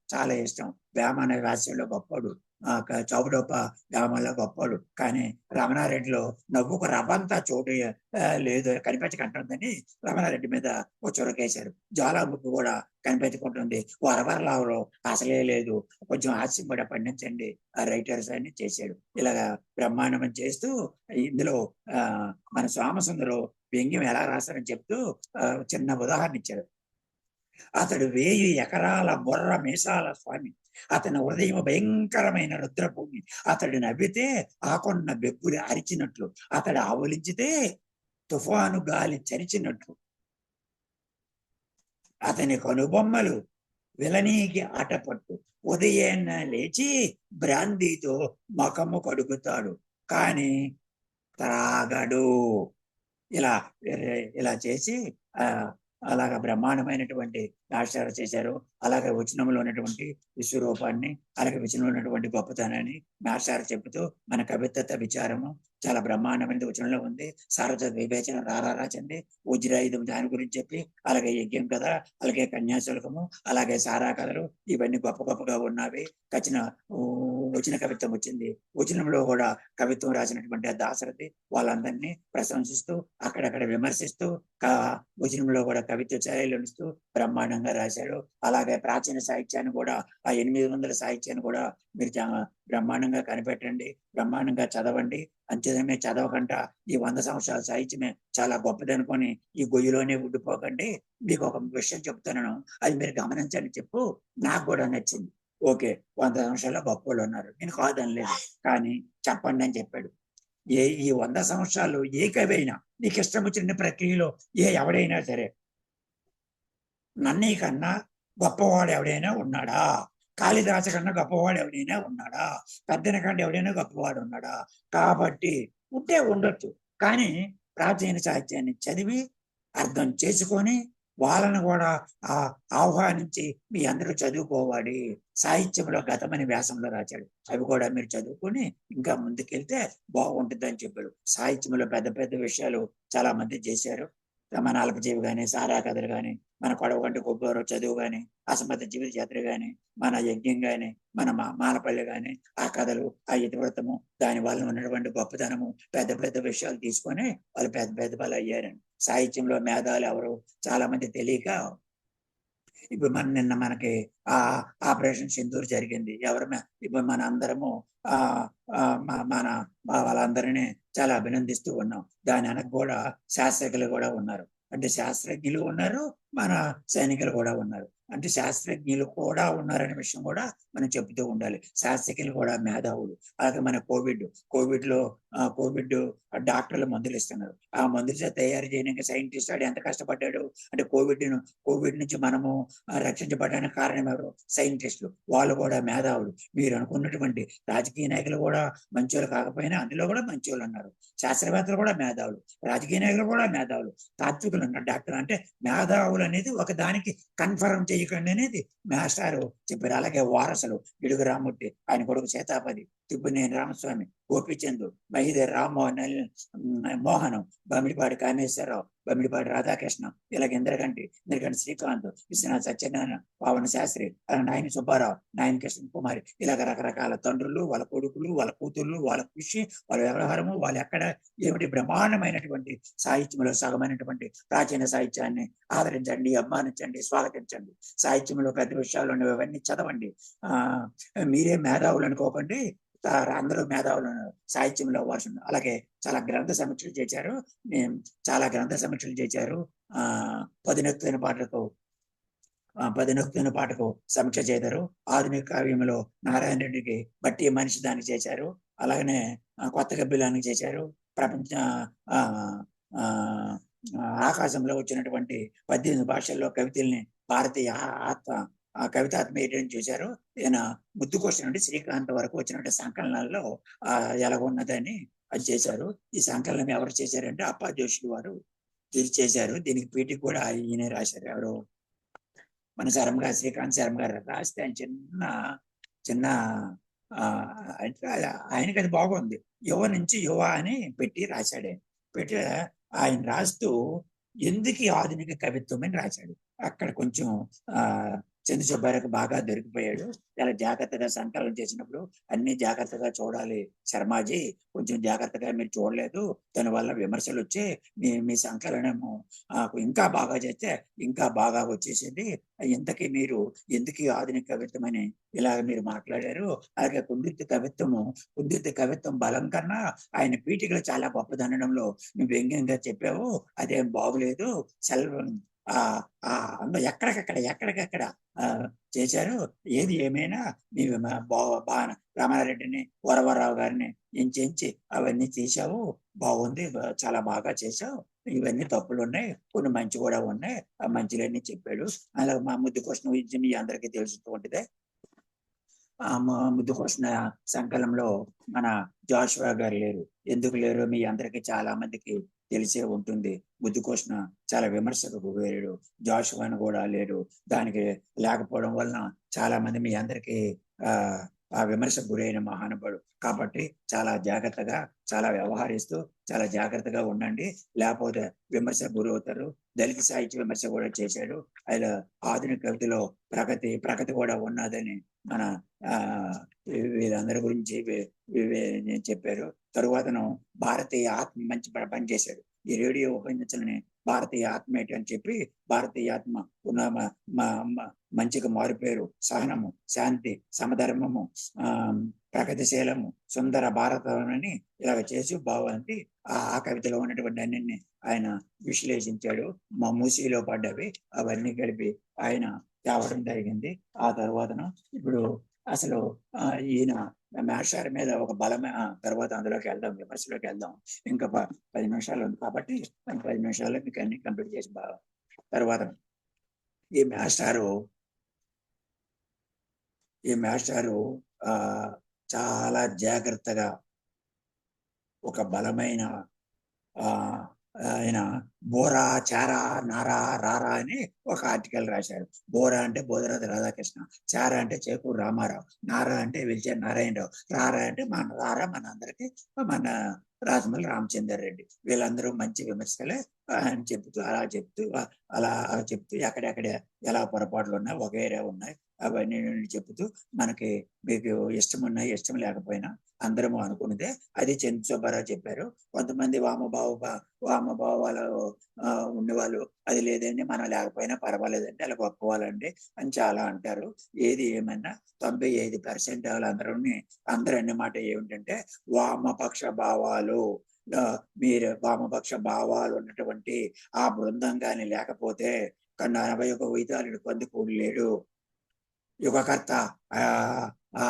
చాలా ఇష్టం. వేమన హాస్యంలో గొప్పడు, చౌడప్ప గ్రామంలో గొప్పడు. కానీ రమణారెడ్డిలో నవ్వుకు రవ్వంతా చోటు లేదు, కనిపించకుంటుందని రమణారెడ్డి మీద ఓ చురకేశారు. జ్వాలాముఖి కూడా కనిపించుకుంటుంది, వరవరలావులో అసలే లేదు, కొంచెం హాస్యం కూడా పండించండి రైటర్స్ అని చేశాడు. ఇలాగా బ్రహ్మాండం చేస్తూ ఇందులో మన సోమసుందరు వ్యంగ్యం ఎలా రాశారని చెప్తూ చిన్న ఉదాహరణ ఇచ్చారు. అతడు 1000 ఎకరాల బుర్ర మీసాల స్వామి, అతని హృదయం భయంకరమైన రుద్రభూమి, అతడు నవ్వితే ఆకొన్న బెబ్బులు అరిచినట్లు, అతడు ఆవలించితే తుఫాను గాలి చరిచినట్లు, అతని కనుబొమ్మలు విలనీకి ఆటపట్టు, ఉదయాన్న లేచి బ్రాందీతో మకము కడుగుతాడు కానీ త్రాగడు. ఇలా ఇలా చేసి అలాగా బ్రహ్మాండమైనటువంటి నాట్యాలు చేశారు. అలాగే వచనంలో ఉన్నటువంటి విశ్వరూపాన్ని, అలాగే వచనంలో ఉన్నటువంటి గొప్పతనాన్ని నాట్యాలు చెబుతూ మన కవిత్వ విచారము చాలా బ్రహ్మాండమైనది వచనంలో ఉంది. సారథ వివేచన రారాచండి, వజ్రాయుధం దాని గురించి చెప్పి, అలాగే యజ్ఞం కథ, అలాగే కన్యాశుల్కము, అలాగే సారా కథలు, ఇవన్నీ గొప్ప గొప్పగా ఉన్నవి. వచన కవిత్వం వచ్చింది. వచనంలో కూడా కవిత్వం రాసినటువంటి దాశరథి వాళ్ళందరినీ ప్రశంసిస్తూ అక్కడక్కడ విమర్శిస్తూ వచనంలో కూడా కవిత్వ చర్యలు ఇస్తూ బ్రహ్మాండంగా రాశాడు. అలాగే ప్రాచీన సాహిత్యాన్ని కూడా ఆ 800 సాహిత్యాన్ని కూడా మీరు బ్రహ్మాండంగా కనిపెట్టండి, బ్రహ్మాండంగా చదవండి. అంతేమే చదవకుండా ఈ 100 సంవత్సరాల సాహిత్యమే చాలా గొప్పది అనుకొని ఈ గొయ్యిలోనే ఉండిపోకండి. మీకు ఒక విషయం చెప్తున్నాను, అది మీరు గమనించండి. చెప్పు, నాకు కూడా నచ్చింది. ఓకే, 100 సంవత్సరాల గొప్పలు ఉన్నారు, నేను కాదనలేదు, కానీ చెప్పండి అని చెప్పాడు. ఈ 100 సంవత్సరాలు ఏ కవి అయినా నీకు ఇష్టం వచ్చిన ప్రక్రియలో ఎవడైనా సరే నన్నయ్య కన్నా గొప్పవాడు ఎవడైనా ఉన్నాడా? కాళిదాసు కన్నా గొప్పవాడు ఎవడైనా ఉన్నాడా? పెద్దన కన్నా ఎవడైనా గొప్పవాడు ఉన్నాడా? కాబట్టి ఉంటే ఉండొచ్చు, కానీ ప్రాచీన సాహిత్యాన్ని చదివి అర్థం చేసుకొని వాళ్ళను కూడా ఆహ్వానించి మీ అందరూ చదువుకోవాలి. సాహిత్యంలో గతమని వ్యాసంలో రాశాడు, అవి కూడా మీరు చదువుకొని ఇంకా ముందుకెళ్తే బాగుంటుంది అని చెప్పాడు. సాహిత్యంలో పెద్ద పెద్ద విషయాలు చాలా మంది చేశారు. మన అల్పజీవి కానీ, సారా కథలు కానీ, మన కొడవగంటి కొబ్బరి చదువు కానీ, అసమర్థ జీవిత యాత్ర కానీ, మన యజ్ఞం కానీ, మన మాలపల్లి కానీ, ఆ కథలు, ఆ ఇతివృత్తము, దాని వల్ల ఉన్నటువంటి గొప్పతనము, పెద్ద పెద్ద విషయాలు తీసుకొని వాళ్ళు పెద్ద పెద్ద వాళ్ళు అయ్యారండి. సాహిత్యంలో మేధావులు ఎవరు చాలా మంది తెలియక ఇప్పుడు నిన్న మనకి ఆపరేషన్ సింధూర్ జరిగింది. ఇప్పుడు మన అందరము మన వాళ్ళందరినీ చాలా అభినందిస్తూ ఉన్నాం. దాని వెనక కూడా శాస్త్రజ్ఞులు కూడా ఉన్నారు. అంటే శాస్త్రజ్ఞులు ఉన్నారు, మన సైనికులు కూడా ఉన్నారు. అంటే శాస్త్రజ్ఞులు కూడా ఉన్నారనే విషయం కూడా మనం చెబుతూ ఉండాలి. శాస్త్రజ్ఞులు కూడా మేధావులు. అలాగే మన కోవిడ్ డాక్టర్లు మందులు ఇస్తున్నారు. ఆ మందులు తయారు చేయడానికి సైంటిస్ట్ వాడు ఎంత కష్టపడ్డాడు. అంటే కోవిడ్ నుంచి మనము రక్షించబడడానికి కారణం ఎవరు? సైంటిస్టులు. వాళ్ళు కూడా మేధావులు. మీరు అనుకున్నటువంటి రాజకీయ నాయకులు కూడా మంచోళ్ళు కాకపోయినా అందులో కూడా మంచోళ్ళు ఉన్నారు. శాస్త్రవేత్తలు కూడా మేధావులు, రాజకీయ నాయకులు కూడా మేధావులు, తాత్వికులు ఉన్నారు. డాక్టర్ అంటే మేధావులు అనేది ఒక దానికి కన్ఫర్మ్ చేయకండి అనేది మాస్టారు చెప్పారు. అలాగే వారసులు గిడుగు రామ్మూర్తి, ఆయన కొడుకు సీతాపతి, తిప్పునేని రామస్వామి, గోపిచంద్, మహిదే రామ్మోహన్, మోహనం, బమిడిపాటి కామేశ్వరరావు, బమిడిపాటి రాధాకృష్ణ, ఇలాగ ఇంద్రగంటి శ్రీకాంత్, విశ్వనాథ్ సత్యనారాయణ, పావన శాస్త్రి, నాయని సుబ్బారావు, నాయని కృష్ణ కుమారి, ఇలాగ రకరకాల తండ్రులు, వాళ్ళ కొడుకులు, వాళ్ళ కూతుర్లు, వాళ్ళ కృషి, వాళ్ళ వ్యవహారము, వాళ్ళు ఎక్కడ ఏమిటి బ్రహ్మాండమైనటువంటి సాహిత్యంలో సగమైనటువంటి ప్రాచీన సాహిత్యాన్ని ఆదరించండి, అభిమానించండి, స్వాగతించండి. సాహిత్యంలో పెద్ద విషయాలు ఉన్నవన్నీ చదవండి. మీరే మేధావులు అనుకోకండి, అందరూ మేధావులు సాహిత్యంలో వర్షం. అలాగే చాలా గ్రంథ సమీక్షలు చేశారు. చాలా గ్రంథ సమీక్షలు చేశారు. 10 నొక్కుతున్న పాటకు సమీక్ష చేశారు. ఆధునిక కావ్యంలో నారాయణ రెడ్డికి బట్టి మనిషి దానికి చేశారు. అలాగనే కొత్త గబ్బిలానికి చేశారు. ప్రపంచ ఆకాశంలో వచ్చినటువంటి 18 భాషల్లో కవితల్ని భారతీయ కవితాత్మీయని చూశారు. ఈయన ముద్దుకోశ నుండి శ్రీకాంత్ వరకు వచ్చినటువంటి సంకలనాల్లో ఎలా ఉన్నదని అది చేశారు. ఈ సంకలనం ఎవరు చేశారంటే అప్పా జోషి వారు చేశారు. దీనికి పీఠిక కూడా ఈయన రాశారు. ఎవరు? మన శ్రీకాంత్ శర్మ గారు రాస్తే ఆయన చిన్న ఆయనకి అది బాగుంది. యువ నుంచి యువ అని పెట్టి రాశాడు. పెట్టి ఆయన రాస్తూ ఎందుకు ఆధునిక కవిత్వం అని రాశాడు. అక్కడ కొంచెం చంద్ర సుబ్బారావుకి బాగా దొరికిపోయాడు. చాలా జాగ్రత్తగా సంకలనం చేసినప్పుడు అన్ని జాగ్రత్తగా చూడాలి శర్మాజీ, కొంచెం జాగ్రత్తగా మీరు చూడలేదు, దానివల్ల విమర్శలు వచ్చి మీ సంకలనము ఇంకా బాగా చేస్తే ఇంకా బాగా వచ్చేసింది. ఇంతకీ మీరు ఎందుకు ఈ ఆధునిక కవిత్వం అని ఇలాగ మీరు మాట్లాడారు. అలాగే కుండిత కవిత్వం బలం కన్నా ఆయన పీఠికలు చాలా గొప్పదనడంలో నువ్వు వ్యంగ్యంగా చెప్పావు, అదేం బాగులేదు. ఎక్కడికక్కడ చేశారు. ఏది ఏమైనా నీవు రామారెడ్డిని, వరవరరావు గారిని ఎంచి అవన్నీ తీసావు, బాగుంది, చాలా బాగా చేసావు, ఇవన్నీ తప్పులు ఉన్నాయి, కొన్ని మంచి కూడా ఉన్నాయి, ఆ మంచిలన్నీ చెప్పాడు. అలా మా ముద్దుకృష్ణ గురించి మీ అందరికీ తెలుసుకుంటుందే. ముద్దుకృష్ణ సంకలంలో మన జాషువా గారు లేరు. ఎందుకు లేరు మీ అందరికి చాలా మందికి తెలిసే ఉంటుంది. ముద్దుకృష్ణ చాలా విమర్శకు వేరు, జాషువాను కూడా లేడు. దానికి లేకపోవడం వలన చాలా మంది మీ అందరికీ ఆ విమర్శకు గురైన మహానుభావుడు కాబట్టి చాలా జాగ్రత్తగా చాలా వ్యవహరిస్తూ చాలా జాగ్రత్తగా ఉండండి, లేకపోతే విమర్శకు గురవుతారు. దళిత సాహిత్య విమర్శ కూడా చేశాడు. ఆయన ఆధునిక కవితలో ప్రగతి కూడా ఉన్నదని మన వీళ్ళందరి గురించి చెప్పారు. తరువాతను భారతీయ ఆత్మ మంచి పని చేశాడు. ఈ రేడియో ఉపన్యాసాలని భారతీయ ఆత్మ ఏంటి అని చెప్పి, భారతీయ ఆత్మ ఉన్న మంచిగా మారిపోయారు, సహనము, శాంతి, సమధర్మము, ప్రగతిశీలము, సుందర భారతమని ఇలాగ చేసి బాగుంది. ఆ కవితలో ఉన్నటువంటి అన్నింటినీ ఆయన విశ్లేషించాడు. మా మూసీలో పడ్డవి అవన్నీ కలిపి ఆయన తేవడం జరిగింది. ఆ తర్వాతను ఇప్పుడు అసలు ఈయన మేషార్ మీద ఒక బలమైన తర్వాత అందులోకి వెళ్దాం, విమర్శలోకి వెళ్దాం. ఇంకా 10 నిమిషాలు ఉంది కాబట్టి 10 నిమిషాల్లో మీకు అన్ని కంప్లీట్ చేసి బాగా తర్వాత ఈ మేస్టారు చాలా జాగ్రత్తగా ఒక బలమైన ఆయన బోరా, చారా, నారా, రారా అని ఒక ఆర్టికల్ రాశారు. బోరా అంటే బోధరాజు రాధాకృష్ణ, చారా అంటే చేకూరు రామారావు, నారా అంటే విల్చే నారాయణరావు, రారా అంటే మన అందరికి మన రాజమౌళి రామచంద్ర రెడ్డి. వీళ్ళందరూ మంచి విమర్శలే అని చెప్తూ అలా చెప్తూ ఎక్కడెక్కడ ఎలా పొరపాట్లు ఉన్నాయి, వగైరా ఉన్నాయి అవన్నీ చెబుతూ మనకి మీకు ఇష్టం ఉన్నాయి ఇష్టం లేకపోయినా అందరము అనుకున్నదే అది చంద్ర సుబ్బారావు చెప్పారు. కొంతమంది వామభావాలు ఉండేవాళ్ళు అది లేదండి మనం లేకపోయినా పర్వాలేదండి అలా గొప్ప వాళ్ళండి అని చాలా అంటారు. ఏది ఏమన్నా 95% అందరూ అనే మాట ఏమిటంటే వామపక్ష భావాలు, మీరు వామపక్ష భావాలు ఉన్నటువంటి ఆ బృందం కానీ లేకపోతే 41 వైతాళుడు కందుకూరు లేడు, యుగకర్త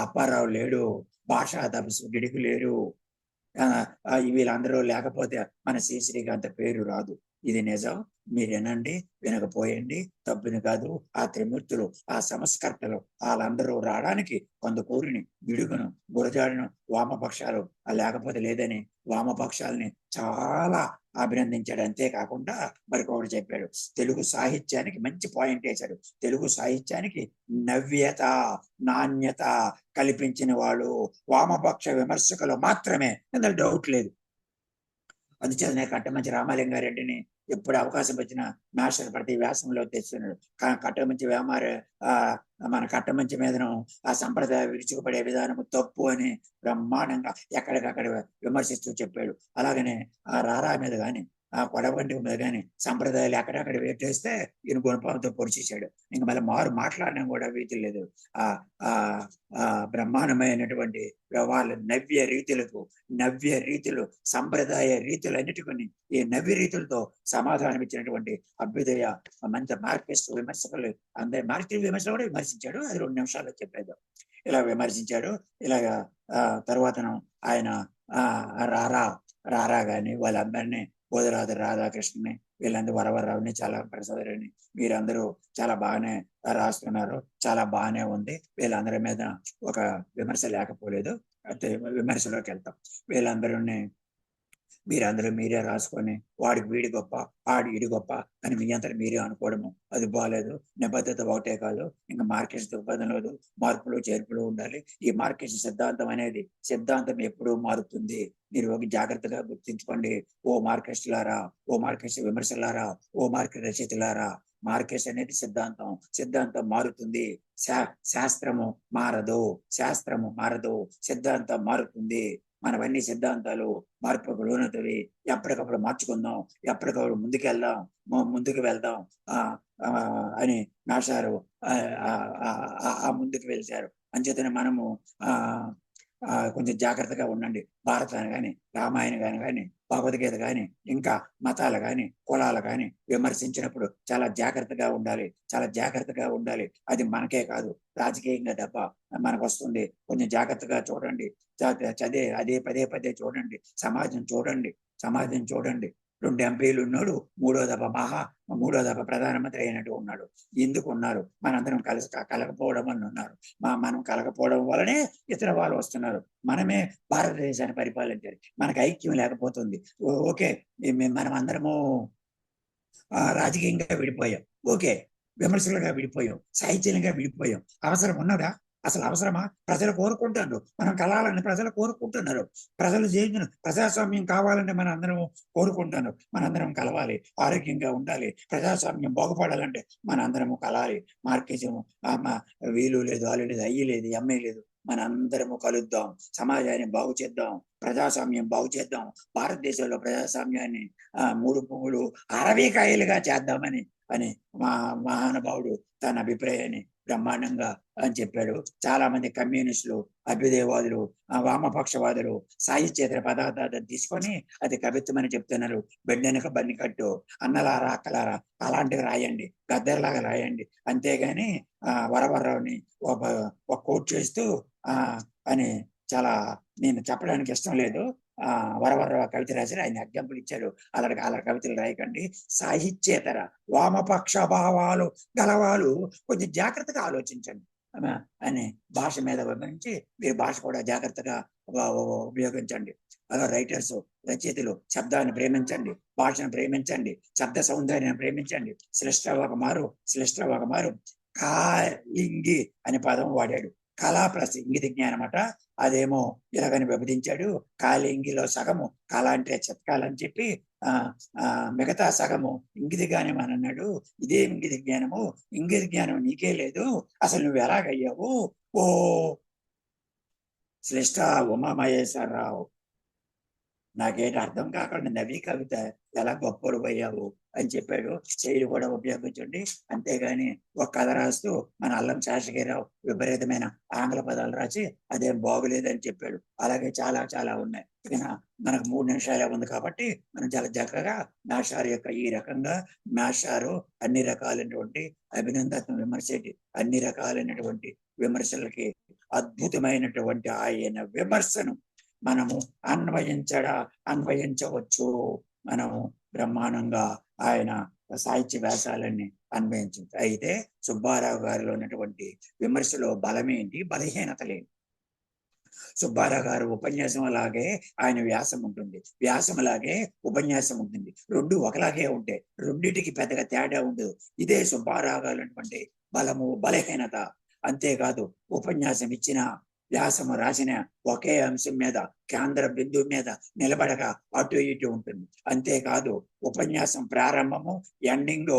అప్పారావు లేడు, భాషా తపస్సు గిడుకు లేరు, వీళ్ళందరూ లేకపోతే మన శ్రీశ్రీకాంత్ పేరు రాదు. ఇది నిజం, మీరు వినండి, వినకపోయండి తప్పుని కాదు. ఆ త్రిమూర్తులు, ఆ సంస్కర్తలు వాళ్ళందరూ రావడానికి కొందకూరిని, గిడుగును, గురజాడును వామపక్షాలు లేకపోతే లేదని వామపక్షాలని చాలా అభినందించాడు. అంతేకాకుండా మరికొకటి చెప్పాడు, తెలుగు సాహిత్యానికి మంచి పాయింట్ వేశాడు. తెలుగు సాహిత్యానికి నవ్యత, నాణ్యత కల్పించిన వాళ్ళు వామపక్ష విమర్శకులు మాత్రమే, అందులో డౌట్ లేదు. అందుచేతనే కట్టమంచి రామలింగారెడ్డిని ఎప్పుడు అవకాశం వచ్చినా మాస్టర్ ప్రతి వ్యాసంలో తెస్తున్నాడు. కానీ కట్టమంచి మన కట్టమంచి మీదను ఆ సంప్రదాయం విరుచుకుపడే విధానము తప్పు అని బ్రహ్మాండంగా ఎక్కడికక్కడ విమర్శిస్తూ చెప్పాడు. అలాగనే ఆ రారా మీద కానీ ఆ కొడవంటి మీద కానీ సంప్రదాయాలు ఎక్కడెక్కడ వేటేస్తే ఈయన గుణపాలతో పొడిచేశాడు. ఇంకా మళ్ళీ మాట్లాడడం కూడా వీతి లేదు. బ్రహ్మాండమైనటువంటి వాళ్ళ నవ్య రీతులు సంప్రదాయ రీతులు అన్నిటికొని ఈ నవ్య రీతులతో సమాధానం ఇచ్చినటువంటి అభ్యుదయ మంచి మార్క్సిస్ట్ విమర్శకులు అందరి మార్క్సిస్ట్ విమర్శలు కూడా విమర్శించాడు. అది 2 నిమిషాల్లో చెప్పేది. ఇలా విమర్శించాడు. ఇలాగా తర్వాతను ఆయన రారా గాని వాళ్ళందరినీ బోధరాజు రాధాకృష్ణని వీళ్ళందరూ వరవరరావుని చాలా ప్రసాదరాని మీరందరూ చాలా బాగానే రాస్తున్నారు, చాలా బాగానే ఉంది. వీళ్ళందరి మీద ఒక విమర్శ లేకపోలేదు. అయితే విమర్శలోకి వెళ్తాం. వీళ్ళందరూ మీరు అందులో మీరే రాసుకొని వాడికి వీడి గొప్ప ఆడి ఇడి గొప్ప అని మీ అంతా మీరే అనుకోవడము అది బాగాలేదు. నిబద్ధత ఒకటే కాదు, ఇంకా మార్కెట్ దృక్పథంలో మార్పులు చేర్పులు ఉండాలి. ఈ మార్కెట్ సిద్ధాంతం అనేది సిద్ధాంతం ఎప్పుడూ మారుతుంది. మీరు ఒక జాగ్రత్తగా గుర్తించుకోండి. ఓ మార్కెట్లారా, ఓ మార్కెట్ విమర్శలారా, ఓ మార్కెట్ రచయితలారా, మార్కెట్ అనేది సిద్ధాంతం, సిద్ధాంతం మారుతుంది. శాస్త్రము మారదు, శాస్త్రము మారదు, సిద్ధాంతం మారుతుంది. మనవన్నీ సిద్ధాంతాలు మార్పుకు లోనవుతాయి. ఎప్పటికప్పుడు మార్చుకుందాం, ఎప్పటికప్పుడు ముందుకెళ్దాం, ముందుకు వెళ్దాం అని నాశారు ముందుకు వెళ్తారు. అంచేతనే మనము కొంచెం జాగ్రత్తగా ఉండండి. భారతాన్ని కానీ, రామాయణం కానీ, భగవద్గీత కానీ, ఇంకా మతాలు కానీ, కులాలు కానీ విమర్శించినప్పుడు చాలా జాగ్రత్తగా ఉండాలి, చాలా జాగ్రత్తగా ఉండాలి. అది మనకే కాదు, రాజకీయంగా తప్ప మనకు వస్తుంది. కొంచెం జాగ్రత్తగా చూడండి, అదే పదే పదే చూడండి. సమాజం చూడండి. 2 ఎంపీలు ఉన్నాడు, మూడో దఫ ప్రధానమంత్రి అయినట్టు ఉన్నాడు. ఎందుకు ఉన్నారు? మనందరం కలగపోవడం అని ఉన్నారు. మనం కలగపోవడం వల్లనే ఇతర వాళ్ళు వస్తున్నారు. మనమే భారతదేశాన్ని పరిపాలించాలి. మనకు ఐక్యం లేకపోతుంది. ఓకే, మనం అందరము రాజకీయంగా విడిపోయాం, ఓకే, విమర్శలుగా విడిపోయాం, సాహిత్యంగా విడిపోయాం. అవసరం ఉన్నదా? అసలు అవసరమా? ప్రజలు కోరుకుంటున్నారు, మనం కలాలని ప్రజలు కోరుకుంటున్నారు. ప్రజలు జీవించిన ప్రజాస్వామ్యం కావాలంటే మన అందరం కోరుకుంటున్నారు. మనందరం కలవాలి, ఆరోగ్యంగా ఉండాలి. ప్రజాస్వామ్యం బాగుపడాలంటే మన అందరము కలాలి. మార్కెటిజం వీలు లేదు, వాళ్ళు లేదు, అయ్యి లేదు, అమ్మాయి లేదు. మన అందరము కలుద్దాం, సమాజాన్ని బాగు చేద్దాం, ప్రజాస్వామ్యం బాగు చేద్దాం. భారతదేశంలో ప్రజాస్వామ్యాన్ని 3 పువ్వులు 60 కాయలుగా చేద్దామని మహానుభావుడు తన అభిప్రాయాన్ని బ్రహ్మాండంగా అని చెప్పాడు. చాలా మంది కమ్యూనిస్టులు, అభ్యుదయవాదులు, వామపక్షవాదులు సాహిత్యేతర పదార్థాలను తీసుకొని అది కవిత్వం అని చెప్తున్నారు. బెడ్డెనక బన్ని కట్టు, అన్నలారా అక్కలారా అలాంటివి రాయండి, గద్దర్లాగా రాయండి. అంతేగాని వరవర్రావుని ఒక కోట్ చేస్తూ అని చాలా నేను చెప్పడానికి ఇష్టం లేదు. వరవర్రావు కవిత రాశారు, ఆయన ఎగ్జాంపుల్ ఇచ్చాడు. అలా కవితలు రాయకండి. సాహిత్యేతర వామపక్ష భావాలు గలవాళ్ళు కొంచెం జాగ్రత్తగా ఆలోచించండి అని భాష మీద వివరించి మీరు భాష కూడా జాగ్రత్తగా ఉపయోగించండి. అలా రైటర్స్, రచయితలు శబ్దాన్ని ప్రేమించండి, భాషను ప్రేమించండి, శబ్ద సౌందర్యాన్ని ప్రేమించండి. శ్లిష్ట ఒక మారు కాలింగి అనే పదం వాడాడు. కళా ప్లస్ ఇంగిత జ్ఞానం అట. అదేమో ఇలాగని విభజించాడు. కాలింగిలో సగము కళ అంటే చెతకాలని చెప్పి మిగతా సగము ఇంగిత జ్ఞానం అని అన్నాడు. ఇదే ఇంగిత జ్ఞానము, ఇంగిత జ్ఞానం నీకే లేదు, అసలు నువ్వు ఎలాగయ్యావు ఓ శ్రేష్ఠ ఉమామహేశ్వరరావు? నాకేంటి అర్థం కాకుండా నవీ కవిత ఎలా గొప్పలు పోయావు అని చెప్పాడు. శైలి కూడా ఉపయోగించండి. అంతేగాని ఒక కథ రాస్తూ మన అల్లం శాసగిరావు విపరీతమైన ఆంగ్ల పదాలు రాసి అదేం బాగులేదని చెప్పాడు. అలాగే చాలా చాలా ఉన్నాయి. ఇక మనకు 3 నిమిషాలే ఉంది కాబట్టి మనం చాలా చక్కగా నాషారు యొక్క ఈ రకంగా నాషారు అన్ని రకాలైనటువంటి అభినందన విమర్శకి, అన్ని రకాలైనటువంటి విమర్శలకి అద్భుతమైనటువంటి ఆయన విమర్శను మనము అన్వయించవచ్చు. మనము బ్రహ్మాండంగా ఆయన సాహిత్య వ్యాసాలన్నీ అన్వయించవచ్చు. అయితే సుబ్బారావు గారిలో ఉన్నటువంటి విమర్శలో బలమేంటి, బలహీనతలేంటి? సుబ్బారావు గారు ఉపన్యాసం అలాగే ఆయన వ్యాసం ఉంటుంది, వ్యాసం అలాగే ఉపన్యాసం ఉంటుంది. 2 ఒకలాగే ఉంటాయి, రెండింటికి పెద్దగా తేడా ఉండదు. ఇదే సుబ్బారావు గారు ఉన్నటువంటి బలము, బలహీనత. అంతేకాదు ఉపన్యాసం ఇచ్చిన, వ్యాసము రాసిన ఒకే అంశం మీద, కేంద్ర బిందువు మీద నిలబడక అటు ఇటు ఉంటుంది. అంతేకాదు ఉపన్యాసం ప్రారంభము ఎండింగ్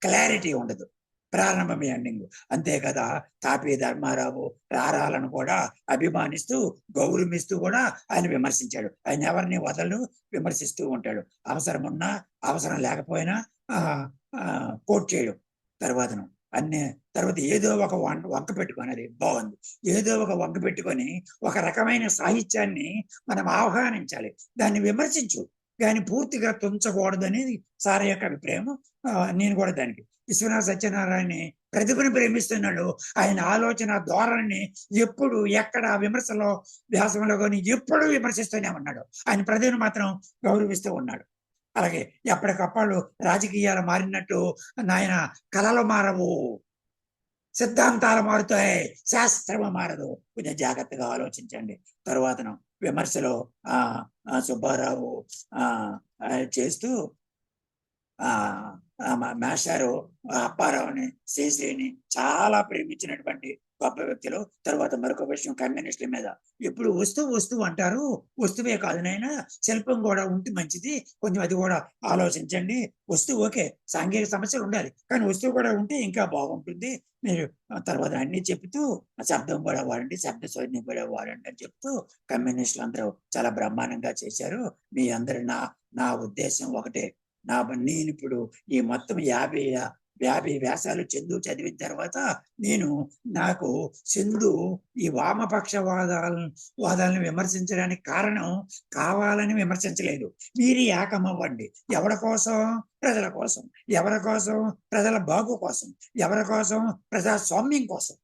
క్లారిటీ ఉండదు, ప్రారంభం ఎండింగ్. అంతే కదా తాపీ ధర్మారావు రారాలను కూడా అభిమానిస్తూ గౌరవిస్తూ కూడా ఆయన విమర్శించాడు. ఆయన ఎవరిని వదలు విమర్శిస్తూ ఉంటాడు. అవసరం ఉన్నా అవసరం లేకపోయినా కోట్ చేయడం. తర్వాత ఏదో ఒక వంక పెట్టుకొని, అది బాగుంది, ఏదో ఒక వంక పెట్టుకొని ఒక రకమైన సాహిత్యాన్ని మనం ఆహ్వానించాలి, దాన్ని విమర్శించు, కానీ పూర్తిగా తుంచకూడదు అనేది సార్ యొక్క అభిప్రాయం. నేను కూడా దానికి విశ్వనాథ సత్యనారాయణని ప్రతిభను ప్రేమిస్తున్నాడు. ఆయన ఆలోచన ధోరణిని ఎప్పుడు ఎక్కడ విమర్శలో వ్యాసంలో కానీ ఎప్పుడు విమర్శిస్తూనే ఉన్నాడు. ఆయన ప్రతిభను మాత్రం గౌరవిస్తూ ఉన్నాడు. అలాగే ఎప్పటికప్పుడు రాజకీయాలు మారినట్టు నాయన కళలు మారవు, సిద్ధాంతాలు మారుతాయి, శాస్త్రము మారదు. కొంచెం జాగ్రత్తగా ఆలోచించండి. తరువాత విమర్శలో సుబ్బారావు చేస్తూ మాస్టారు అప్పారావుని, శ్రీశ్రీని చాలా ప్రేమించినటువంటి గొప్ప వ్యక్తులు. తర్వాత మరొక విషయం, కమ్యూనిస్టుల మీద ఇప్పుడు వస్తువు అంటారు. వస్తువే కాదు నైనా, శిల్పం కూడా ఉంటే మంచిది, కొంచెం అది కూడా ఆలోచించండి. వస్తువు ఓకే, సాంఘిక సమస్యలు ఉండాలి, కానీ వస్తువు కూడా ఉంటే ఇంకా బాగుంటుంది. మీరు తర్వాత అన్ని చెప్తూ శబ్దం కూడా వాడండి, శబ్ద శోధన కూడా వాడండి అని చెప్తూ కమ్యూనిస్టులు అందరూ చాలా బ్రహ్మాండంగా చేశారు. మీ అందరు నా ఉద్దేశం ఒకటే, నేను ఇప్పుడు ఈ మొత్తం 50 వ్యాసాలు చందు చదివిన తర్వాత నాకు చందు ఈ వామపక్ష వాదాలను విమర్శించడానికి కారణం కావాలని విమర్శించలేదు. మీరు ఏకమవ్వండి. ఎవరి కోసం? ప్రజల కోసం. ఎవరి కోసం? ప్రజల బాగు కోసం. ఎవరి కోసం? ప్రజాస్వామ్యం కోసం.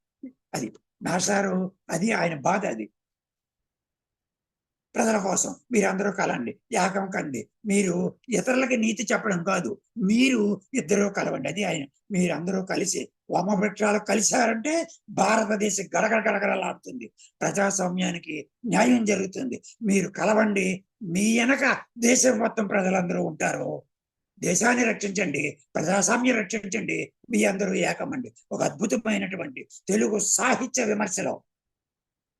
అది మాస్టారు, అది ఆయన బాధ. అది ప్రజల కోసం మీరందరూ కలండి, ఏకం కండి. మీరు ఇతరులకి నీతి చెప్పడం కాదు, మీరు ఇద్దరూ కలవండి. అది ఆయన. మీరందరూ కలిసి వామపక్షాలు కలిశారంటే భారతదేశం గడగడగడగడలాడుతుంది, ప్రజాస్వామ్యానికి న్యాయం జరుగుతుంది. మీరు కలవండి, మీ వెనక దేశం మొత్తం ప్రజలందరూ ఉంటారు. దేశాన్ని రక్షించండి, ప్రజాస్వామ్యం రక్షించండి. మీ అందరూ ఏకమండి. ఒక అద్భుతమైనటువంటి తెలుగు సాహిత్య విమర్శలో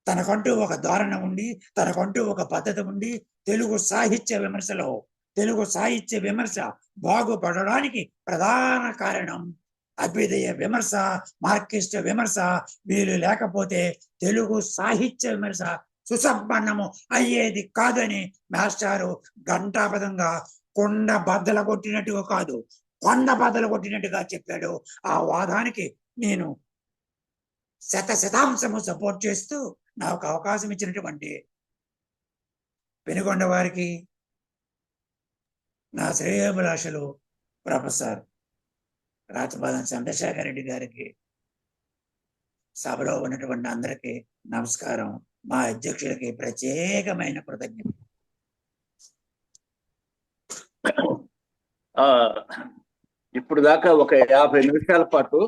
తనకంటూ ఒక ధారణ ఉండి, తనకంటూ ఒక పద్ధతి ఉండి, తెలుగు సాహిత్య విమర్శ బాగుపడడానికి ప్రధాన కారణం అభ్యుదయ విమర్శ, మార్క్సిస్ట్ విమర్శ. వీళ్ళు లేకపోతే తెలుగు సాహిత్య విమర్శ సుసంపన్నము అయ్యేది కాదని మాస్టారు ఘంటాపదంగా కొండ బద్దలు కొట్టినట్టుగా కాదు, కొండ బద్దలు కొట్టినట్టుగా చెప్పాడు. ఆ వాదానికి నేను శతాంశము సపోర్ట్ చేస్తూ నాకు అవకాశం ఇచ్చినటువంటి పెనుగొండ వారికి, నా శ్రేయోభిలాషులు ప్రొఫెసర్ రాచపాలెం చంద్రశేఖర్ రెడ్డి గారికి, సభలో ఉన్నటువంటి అందరికీ నమస్కారం. మా అధ్యక్షులకి ప్రత్యేకమైన కృతజ్ఞత. ఇప్పుడు దాకా ఒక 50 నిమిషాల పాటు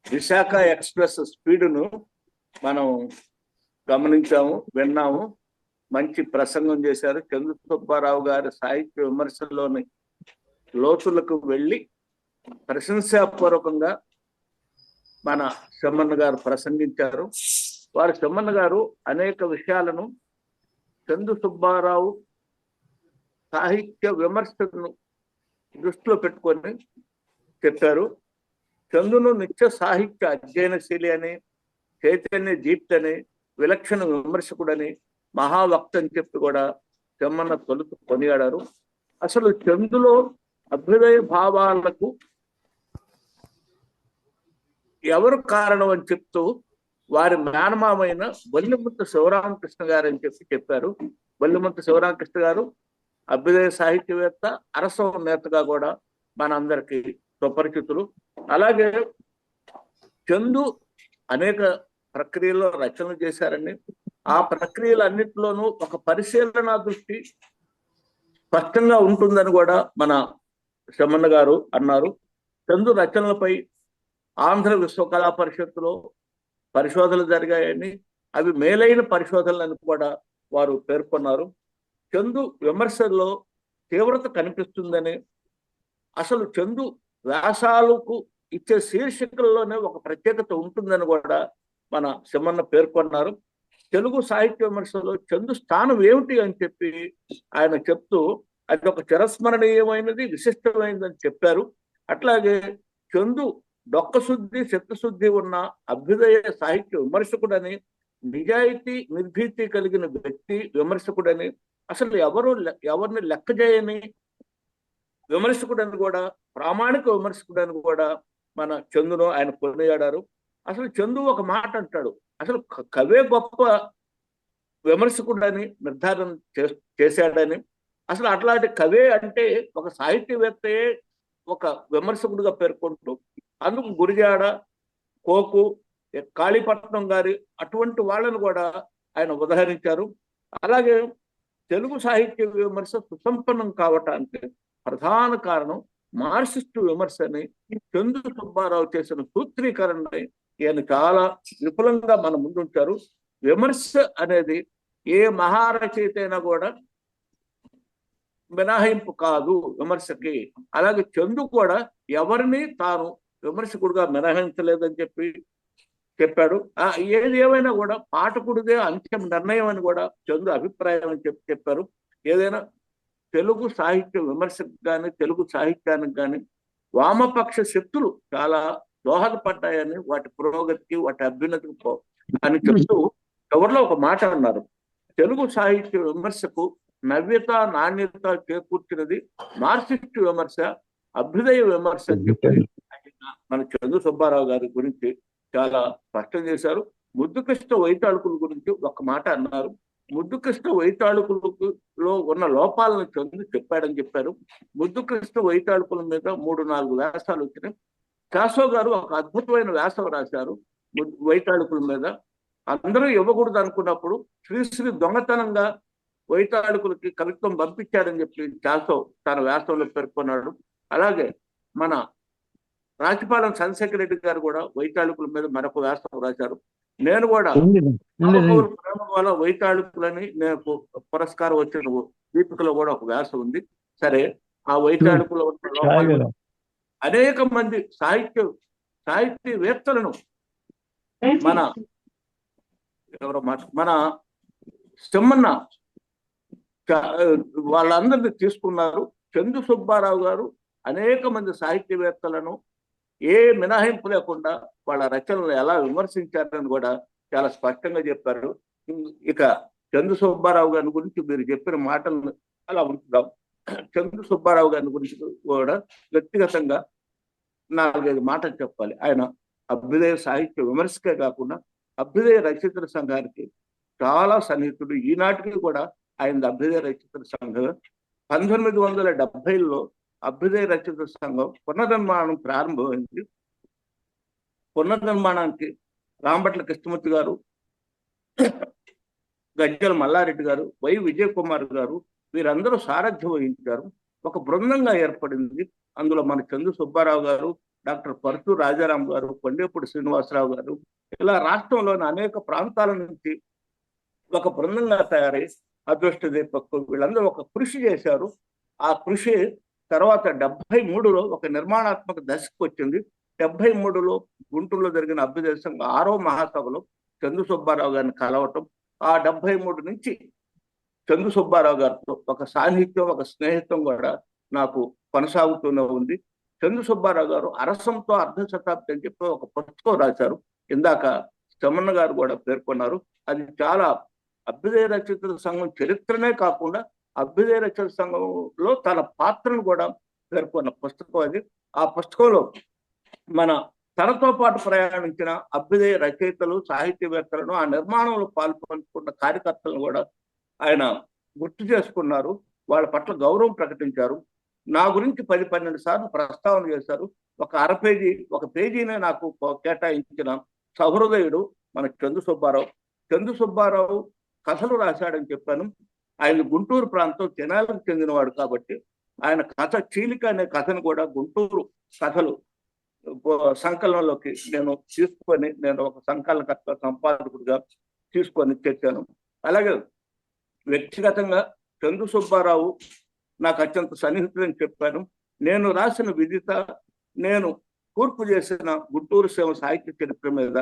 విశాఖ ఎక్స్ప్రెస్ స్పీడును మనం గమనించాము, విన్నాము. మంచి ప్రసంగం చేశారు. చంద్ర సుబ్బారావు గారి సాహిత్య విమర్శల్లోని లోతులకు వెళ్ళి ప్రశంసాపూర్వకంగా మన చెమ్మన్న గారు ప్రసంగించారు. వారు చెమ్మన్న గారు అనేక విషయాలను చంద్ర సుబ్బారావు సాహిత్య విమర్శను దృష్టిలో పెట్టుకొని చెప్పారు. చందును నిత్య సాహిత్య అధ్యయనశీలి అని, చైతన్య జీప్తి అని, విలక్షణ విమర్శకుడని, మహావక్త అని చెప్పి కూడా చెమ్మన్న తొలుత కొనియాడారు. అసలు చందులో అభ్యుదయ భావాలకు ఎవరు కారణం అని చెప్తూ వారి మేనమామైన బల్లిముత్త శివరామకృష్ణ గారు అని చెప్పారు. బల్లిముత్త శివరామకృష్ణ గారు అభ్యుదయ సాహిత్యవేత్త, అరసవ నేతగా కూడా మనందరికీ సుపరిచితులు. అలాగే చందు అనేక ప్రక్రియలో రచనలు చేశారని, ఆ ప్రక్రియలన్నింటిలోనూ ఒక పరిశీలన దృష్టి స్పష్టంగా ఉంటుందని కూడా మన చెమ్మన్న గారు అన్నారు. చందు రచనలపై ఆంధ్ర విశ్వకళా పరిషత్తులో పరిశోధనలు జరిగాయని, అవి మేలైన పరిశోధనలని కూడా వారు పేర్కొన్నారు. చందు విమర్శల్లో తీవ్రత కనిపిస్తుందని, అసలు చందు వ్యాసాలకు ఇచ్చే శీర్షికల్లోనే ఒక ప్రత్యేకత ఉంటుందని కూడా మన చెమ్మన్న పేర్కొన్నారు. తెలుగు సాహిత్య విమర్శలో చందు స్థానం ఏమిటి అని చెప్పి ఆయన చెప్తూ అది ఒక చిరస్మరణీయమైనది, విశిష్టమైనదని చెప్పారు. అట్లాగే చందు డొక్కశుద్ధి, చిత్తశుద్ధి ఉన్న అభ్యుదయ సాహిత్య విమర్శకుడని, నిజాయితీ నిర్భీతి కలిగిన వ్యక్తి విమర్శకుడని, అసలు ఎవరిని లెక్క చేయని విమర్శకుడని కూడా, ప్రామాణిక విమర్శకుడని కూడా మన చందును ఆయన కొనియాడారు. అసలు చందు ఒక మాట అంటాడు, అసలు కవే గొప్ప విమర్శకుడని నిర్ధారణ చేశాడని, అసలు అట్లాంటి కవే అంటే ఒక సాహిత్యవేత్తయే ఒక విమర్శకుడిగా పేర్కొంటూ, అందుకు గురిజాడ, కోకు, కాళీపట్నం గారి అటువంటి వాళ్ళను కూడా ఆయన ఉదహరించారు. అలాగే తెలుగు సాహిత్య విమర్శ సుసంపన్నం కావటానికి ప్రధాన కారణం మార్క్సిస్టు విమర్శని చంద్ర సుబ్బారావు చేసిన సూత్రీకరణని ఈయన చాలా విపులంగా మన ముందుంచారు. విమర్శ అనేది ఏ మహారచయిత అయినా కూడా మినహాయింపు కాదు విమర్శకి. అలాగే చందు కూడా ఎవరిని తాను విమర్శకుడుగా మినహాయించలేదని చెప్పాడు. ఏది ఏమైనా కూడా పాఠకుడిదే అంత్యం నిర్ణయం అని కూడా చందు అభిప్రాయం అని చెప్పారు. ఏదైనా తెలుగు సాహిత్య విమర్శకు కానీ తెలుగు సాహిత్యానికి కానీ వామపక్ష శక్తులు చాలా దోహదపడ్డాయని, వాటి పురోగతికి వాటి అభ్యున్నతికి అని చెప్తూ ఎవరిలో ఒక మాట అన్నారు, తెలుగు సాహిత్య విమర్శకు నవ్యత నాణ్యత చేకూర్చినది మార్క్సిస్ట్ విమర్శ, అభ్యుదయ విమర్శ అని చెప్పి మన చందు సుబ్బారావు గారి గురించి చాలా స్పష్టం చేశారు. ముద్దుకృష్ణ వైతాళుకుల గురించి ఒక మాట అన్నారు. ముద్దుకృష్ణ వైతాళుకులలో ఉన్న లోపాలను చందు చెప్పాడని చెప్పారు. ముద్దుకృష్ణ వైతాళుకుల మీద 3-4 వ్యాసాలు వచ్చినాయి. శాసో గారు ఒక అద్భుతమైన వ్యాసం రాశారు వైతాళుకుల మీద. అందరూ ఇవ్వకూడదు అనుకున్నప్పుడు శ్రీశ్రీ దొంగతనంగా వైతాళుకులకి కవిత్వం పంపించాడని చెప్పి శాసో తన వ్యాసంలో పేర్కొన్నాడు. అలాగే మన రాజపాలెం చంద్రశేఖర రెడ్డి గారు కూడా వైతాళుకుల మీద మరొక వ్యాసం రాశారు. నేను కూడా ప్రేమ వల్ల వైతాళుకులని నేను పురస్కారం వచ్చిన దీపికలో కూడా ఒక వ్యాసం ఉంది. సరే, ఆ వైతాళుకులో ఉన్న అనేక మంది సాహిత్యవేత్తలను మన చెమ్మన్న వాళ్ళందరినీ తీసుకున్నారు. చందు సుబ్బారావు గారు అనేక మంది సాహిత్యవేత్తలను ఏ మినహాయింపు లేకుండా వాళ్ళ రచనలు ఎలా విమర్శించారని కూడా చాలా స్పష్టంగా చెప్పారు. ఇక చందు సుబ్బారావు గారి గురించి మీరు చెప్పిన మాటలను అలా ఉంచుదాం. చందు సుబ్బారావు గారి గురించి కూడా వ్యక్తిగతంగా 4-5 మాటలు చెప్పాలి. ఆయన అభ్యుదయ సాహిత్య విమర్శకే కాకుండా అభ్యుదయ రచయితల సంఘానికి చాలా సన్నిహితుడు. ఈనాటికి కూడా ఆయన అభ్యుదయ రచయితల సంఘం 1970లో అభ్యుదయ రచయితల సంఘం పునర్నిర్మాణం ప్రారంభమైంది. పునర్నిర్మాణానికి రాంభట్ల కృష్ణమూర్తి గారు, గజ్జల మల్లారెడ్డి గారు, వై విజయ్ కుమార్ గారు వీరందరూ సారథ్యం వహించారు. ఒక బృందంగా ఏర్పడింది. అందులో మన చందు సుబ్బారావు గారు, డాక్టర్ పరుచూరు రాజారాం గారు, కొండేపూడి శ్రీనివాసరావు గారు, ఇలా రాష్ట్రంలోని అనేక ప్రాంతాల నుంచి ఒక బృందంగా తయారై అదృష్ట దీపక్ వీళ్ళందరూ ఒక కృషి చేశారు. ఆ కృషి తర్వాత 73లో ఒక నిర్మాణాత్మక దశకు వచ్చింది. 73లో గుంటూరులో జరిగిన అభ్యుదయ సంఘం 6వ మహాసభలో చందు సుబ్బారావు గారిని కలవటం, ఆ 73 నుంచి చందు సుబ్బారావు గారితో ఒక సాన్నిహిత్యం, ఒక స్నేహితం కూడా నాకు కొనసాగుతూనే ఉంది. చందు సుబ్బారావు గారు అరసంతో అర్ధ శతాబ్ది అని చెప్పి ఒక పుస్తకం రాశారు. ఇందాక చెమ్మన్న గారు కూడా పేర్కొన్నారు. అది చాలా అభ్యుదయ రచయితల సంఘం చరిత్రనే కాకుండా అభ్యుదయ రచయితల సంఘంలో తన పాత్రను కూడా పేర్కొన్న పుస్తకం అది. ఆ పుస్తకంలో తనతో పాటు ప్రయాణించిన అభ్యుదయ రచయితలు, సాహిత్యవేత్తలను, ఆ నిర్మాణంలో పాల్పంచుకున్న కార్యకర్తలను కూడా ఆయన గుర్తు చేసుకున్నారు. వాళ్ళ పట్ల గౌరవం ప్రకటించారు. నా గురించి 10-12 సార్లు ప్రస్తావన చేశారు. ఒక ఒక పేజీనే నాకు కేటాయించిన సహృదయుడు మన చందు సుబ్బారావు. చందు సుబ్బారావు కథలు రాశాడని చెప్పాను. ఆయన గుంటూరు ప్రాంతం తెనాలకు చెందినవాడు కాబట్టి ఆయన కథ చీలిక అనే కథను కూడా గుంటూరు కథలు సంకలనంలోకి నేను ఒక సంకలనకర్త, సంపాదకుడిగా తీసుకొని తెచ్చాను. అలాగే వ్యక్తిగతంగా చందు సుబ్బారావు నాకు అత్యంత సన్నిహితులని చెప్పాను. నేను రాసిన విదిత, నేను కూర్పు చేసిన గుంటూరు సేవ సాహిత్య చరిత్ర మీద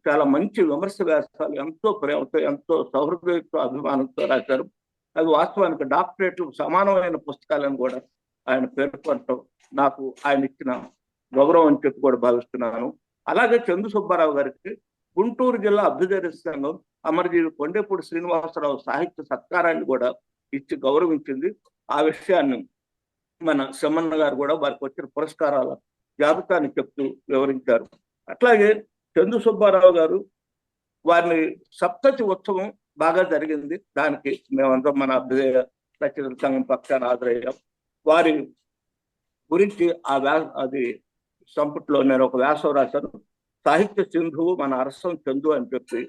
చాలా మంచి విమర్శ వ్యాసాలు ఎంతో ప్రేమతో, ఎంతో సౌహృదయంతో, అభిమానంతో రాశారు. అది వాస్తవానికి డాక్టరేట్లు సమానమైన పుస్తకాలను కూడా ఆయన పేర్కొనటం నాకు ఆయన ఇచ్చిన గౌరవం అని చెప్పి కూడా భావిస్తున్నాను. అలాగే చందు సుబ్బారావు గారికి గుంటూరు జిల్లా అభ్యుదయ సంఘం అమరజీవి కొండేపూడి శ్రీనివాసరావు సాహిత్య సత్కారాన్ని కూడా ఇచ్చి గౌరవించింది. ఆ విషయాన్ని మన చెమ్మన్న గారు కూడా వారికి వచ్చిన పురస్కారాల జాబితాని చెప్తూ వివరించారు. అట్లాగే చందు సుబ్బారావు గారు వారిని సప్తతి ఉత్సవం బాగా జరిగింది. దానికి మేమందరం మన అభ్యుదయ రచయితల సంఘం పక్షాన హాజరయ్యాం. వారి గురించి అది సంపుట్లో నేను ఒక వ్యాసం రాశాను. సాహిత్య సింధువు మన అరసం చందు అని చెప్పి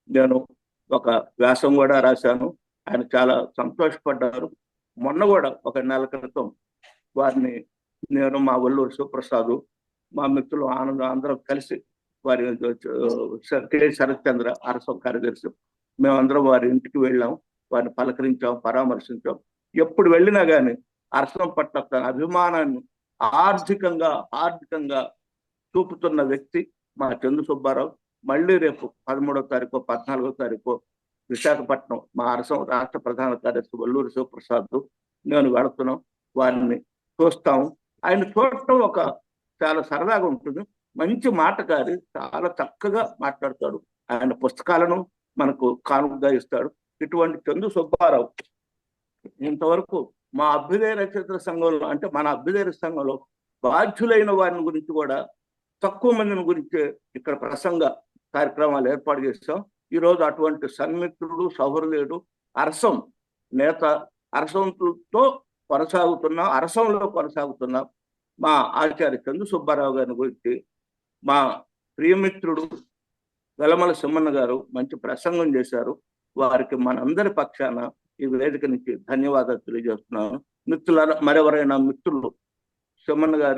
నేను ఒక వ్యాసం కూడా రాశాను. ఆయన చాలా సంతోషపడ్డారు. మొన్న కూడా ఒక నెల క్రితం వారిని నేను, మా వల్లూరు సుప్రసాద్, మా మిత్రులు ఆనందం అందరం కలిసి వారి కె శరత్చంద్ర అరసం కార్యదర్శి మేమందరం వారి ఇంటికి వెళ్ళాం, వారిని పలకరించాం, పరామర్శించాం. ఎప్పుడు వెళ్ళినా కానీ అరసం పట్ల తన అభిమానాన్ని ఆర్థికంగా చూపుతున్న వ్యక్తి మా చందు సుబ్బారావు. మళ్ళీ రేపు 13వ తారీఖు 14వ తారీఖు విశాఖపట్నం మా అరసం రాష్ట్ర ప్రధాన కార్యదర్శి వల్లూరి శివప్రసాద్ నేను వెళుతున్నాం. వారిని చూస్తాము. ఆయన చూడటం ఒక చాలా సరదాగా ఉంటుంది. మంచి మాటకారి, చాలా చక్కగా మాట్లాడతాడు. ఆయన పుస్తకాలను మనకు కానుకగా ఇస్తాడు. ఇటువంటి చందు సుబ్బారావు ఇంతవరకు మా అభ్యుదయ రచయితల సంఘంలో, అంటే మన అభ్యుదయ సంఘంలో బాధ్యులైన వారిని గురించి కూడా తక్కువ మందిని గురించి ఇక్కడ ప్రసంగ కార్యక్రమాలు ఏర్పాటు చేస్తాం. ఈరోజు అటువంటి సన్మిత్రుడు, సహృదయుడు, అరసం నేత, అరసంతో అరసంలో కొనసాగుతున్న మా ఆచార్య చందు సుబ్బారావు గారిని గురించి మా ప్రియమిత్రుడు వెలమల సింహన్న గారు మంచి ప్రసంగం చేశారు. వారికి మనందరి పక్షాన ఈ వేదిక నుంచి ధన్యవాదాలు తెలియజేస్తున్నాను. మిత్రుల మరెవరైనా మిత్రులు సింహన్న గారి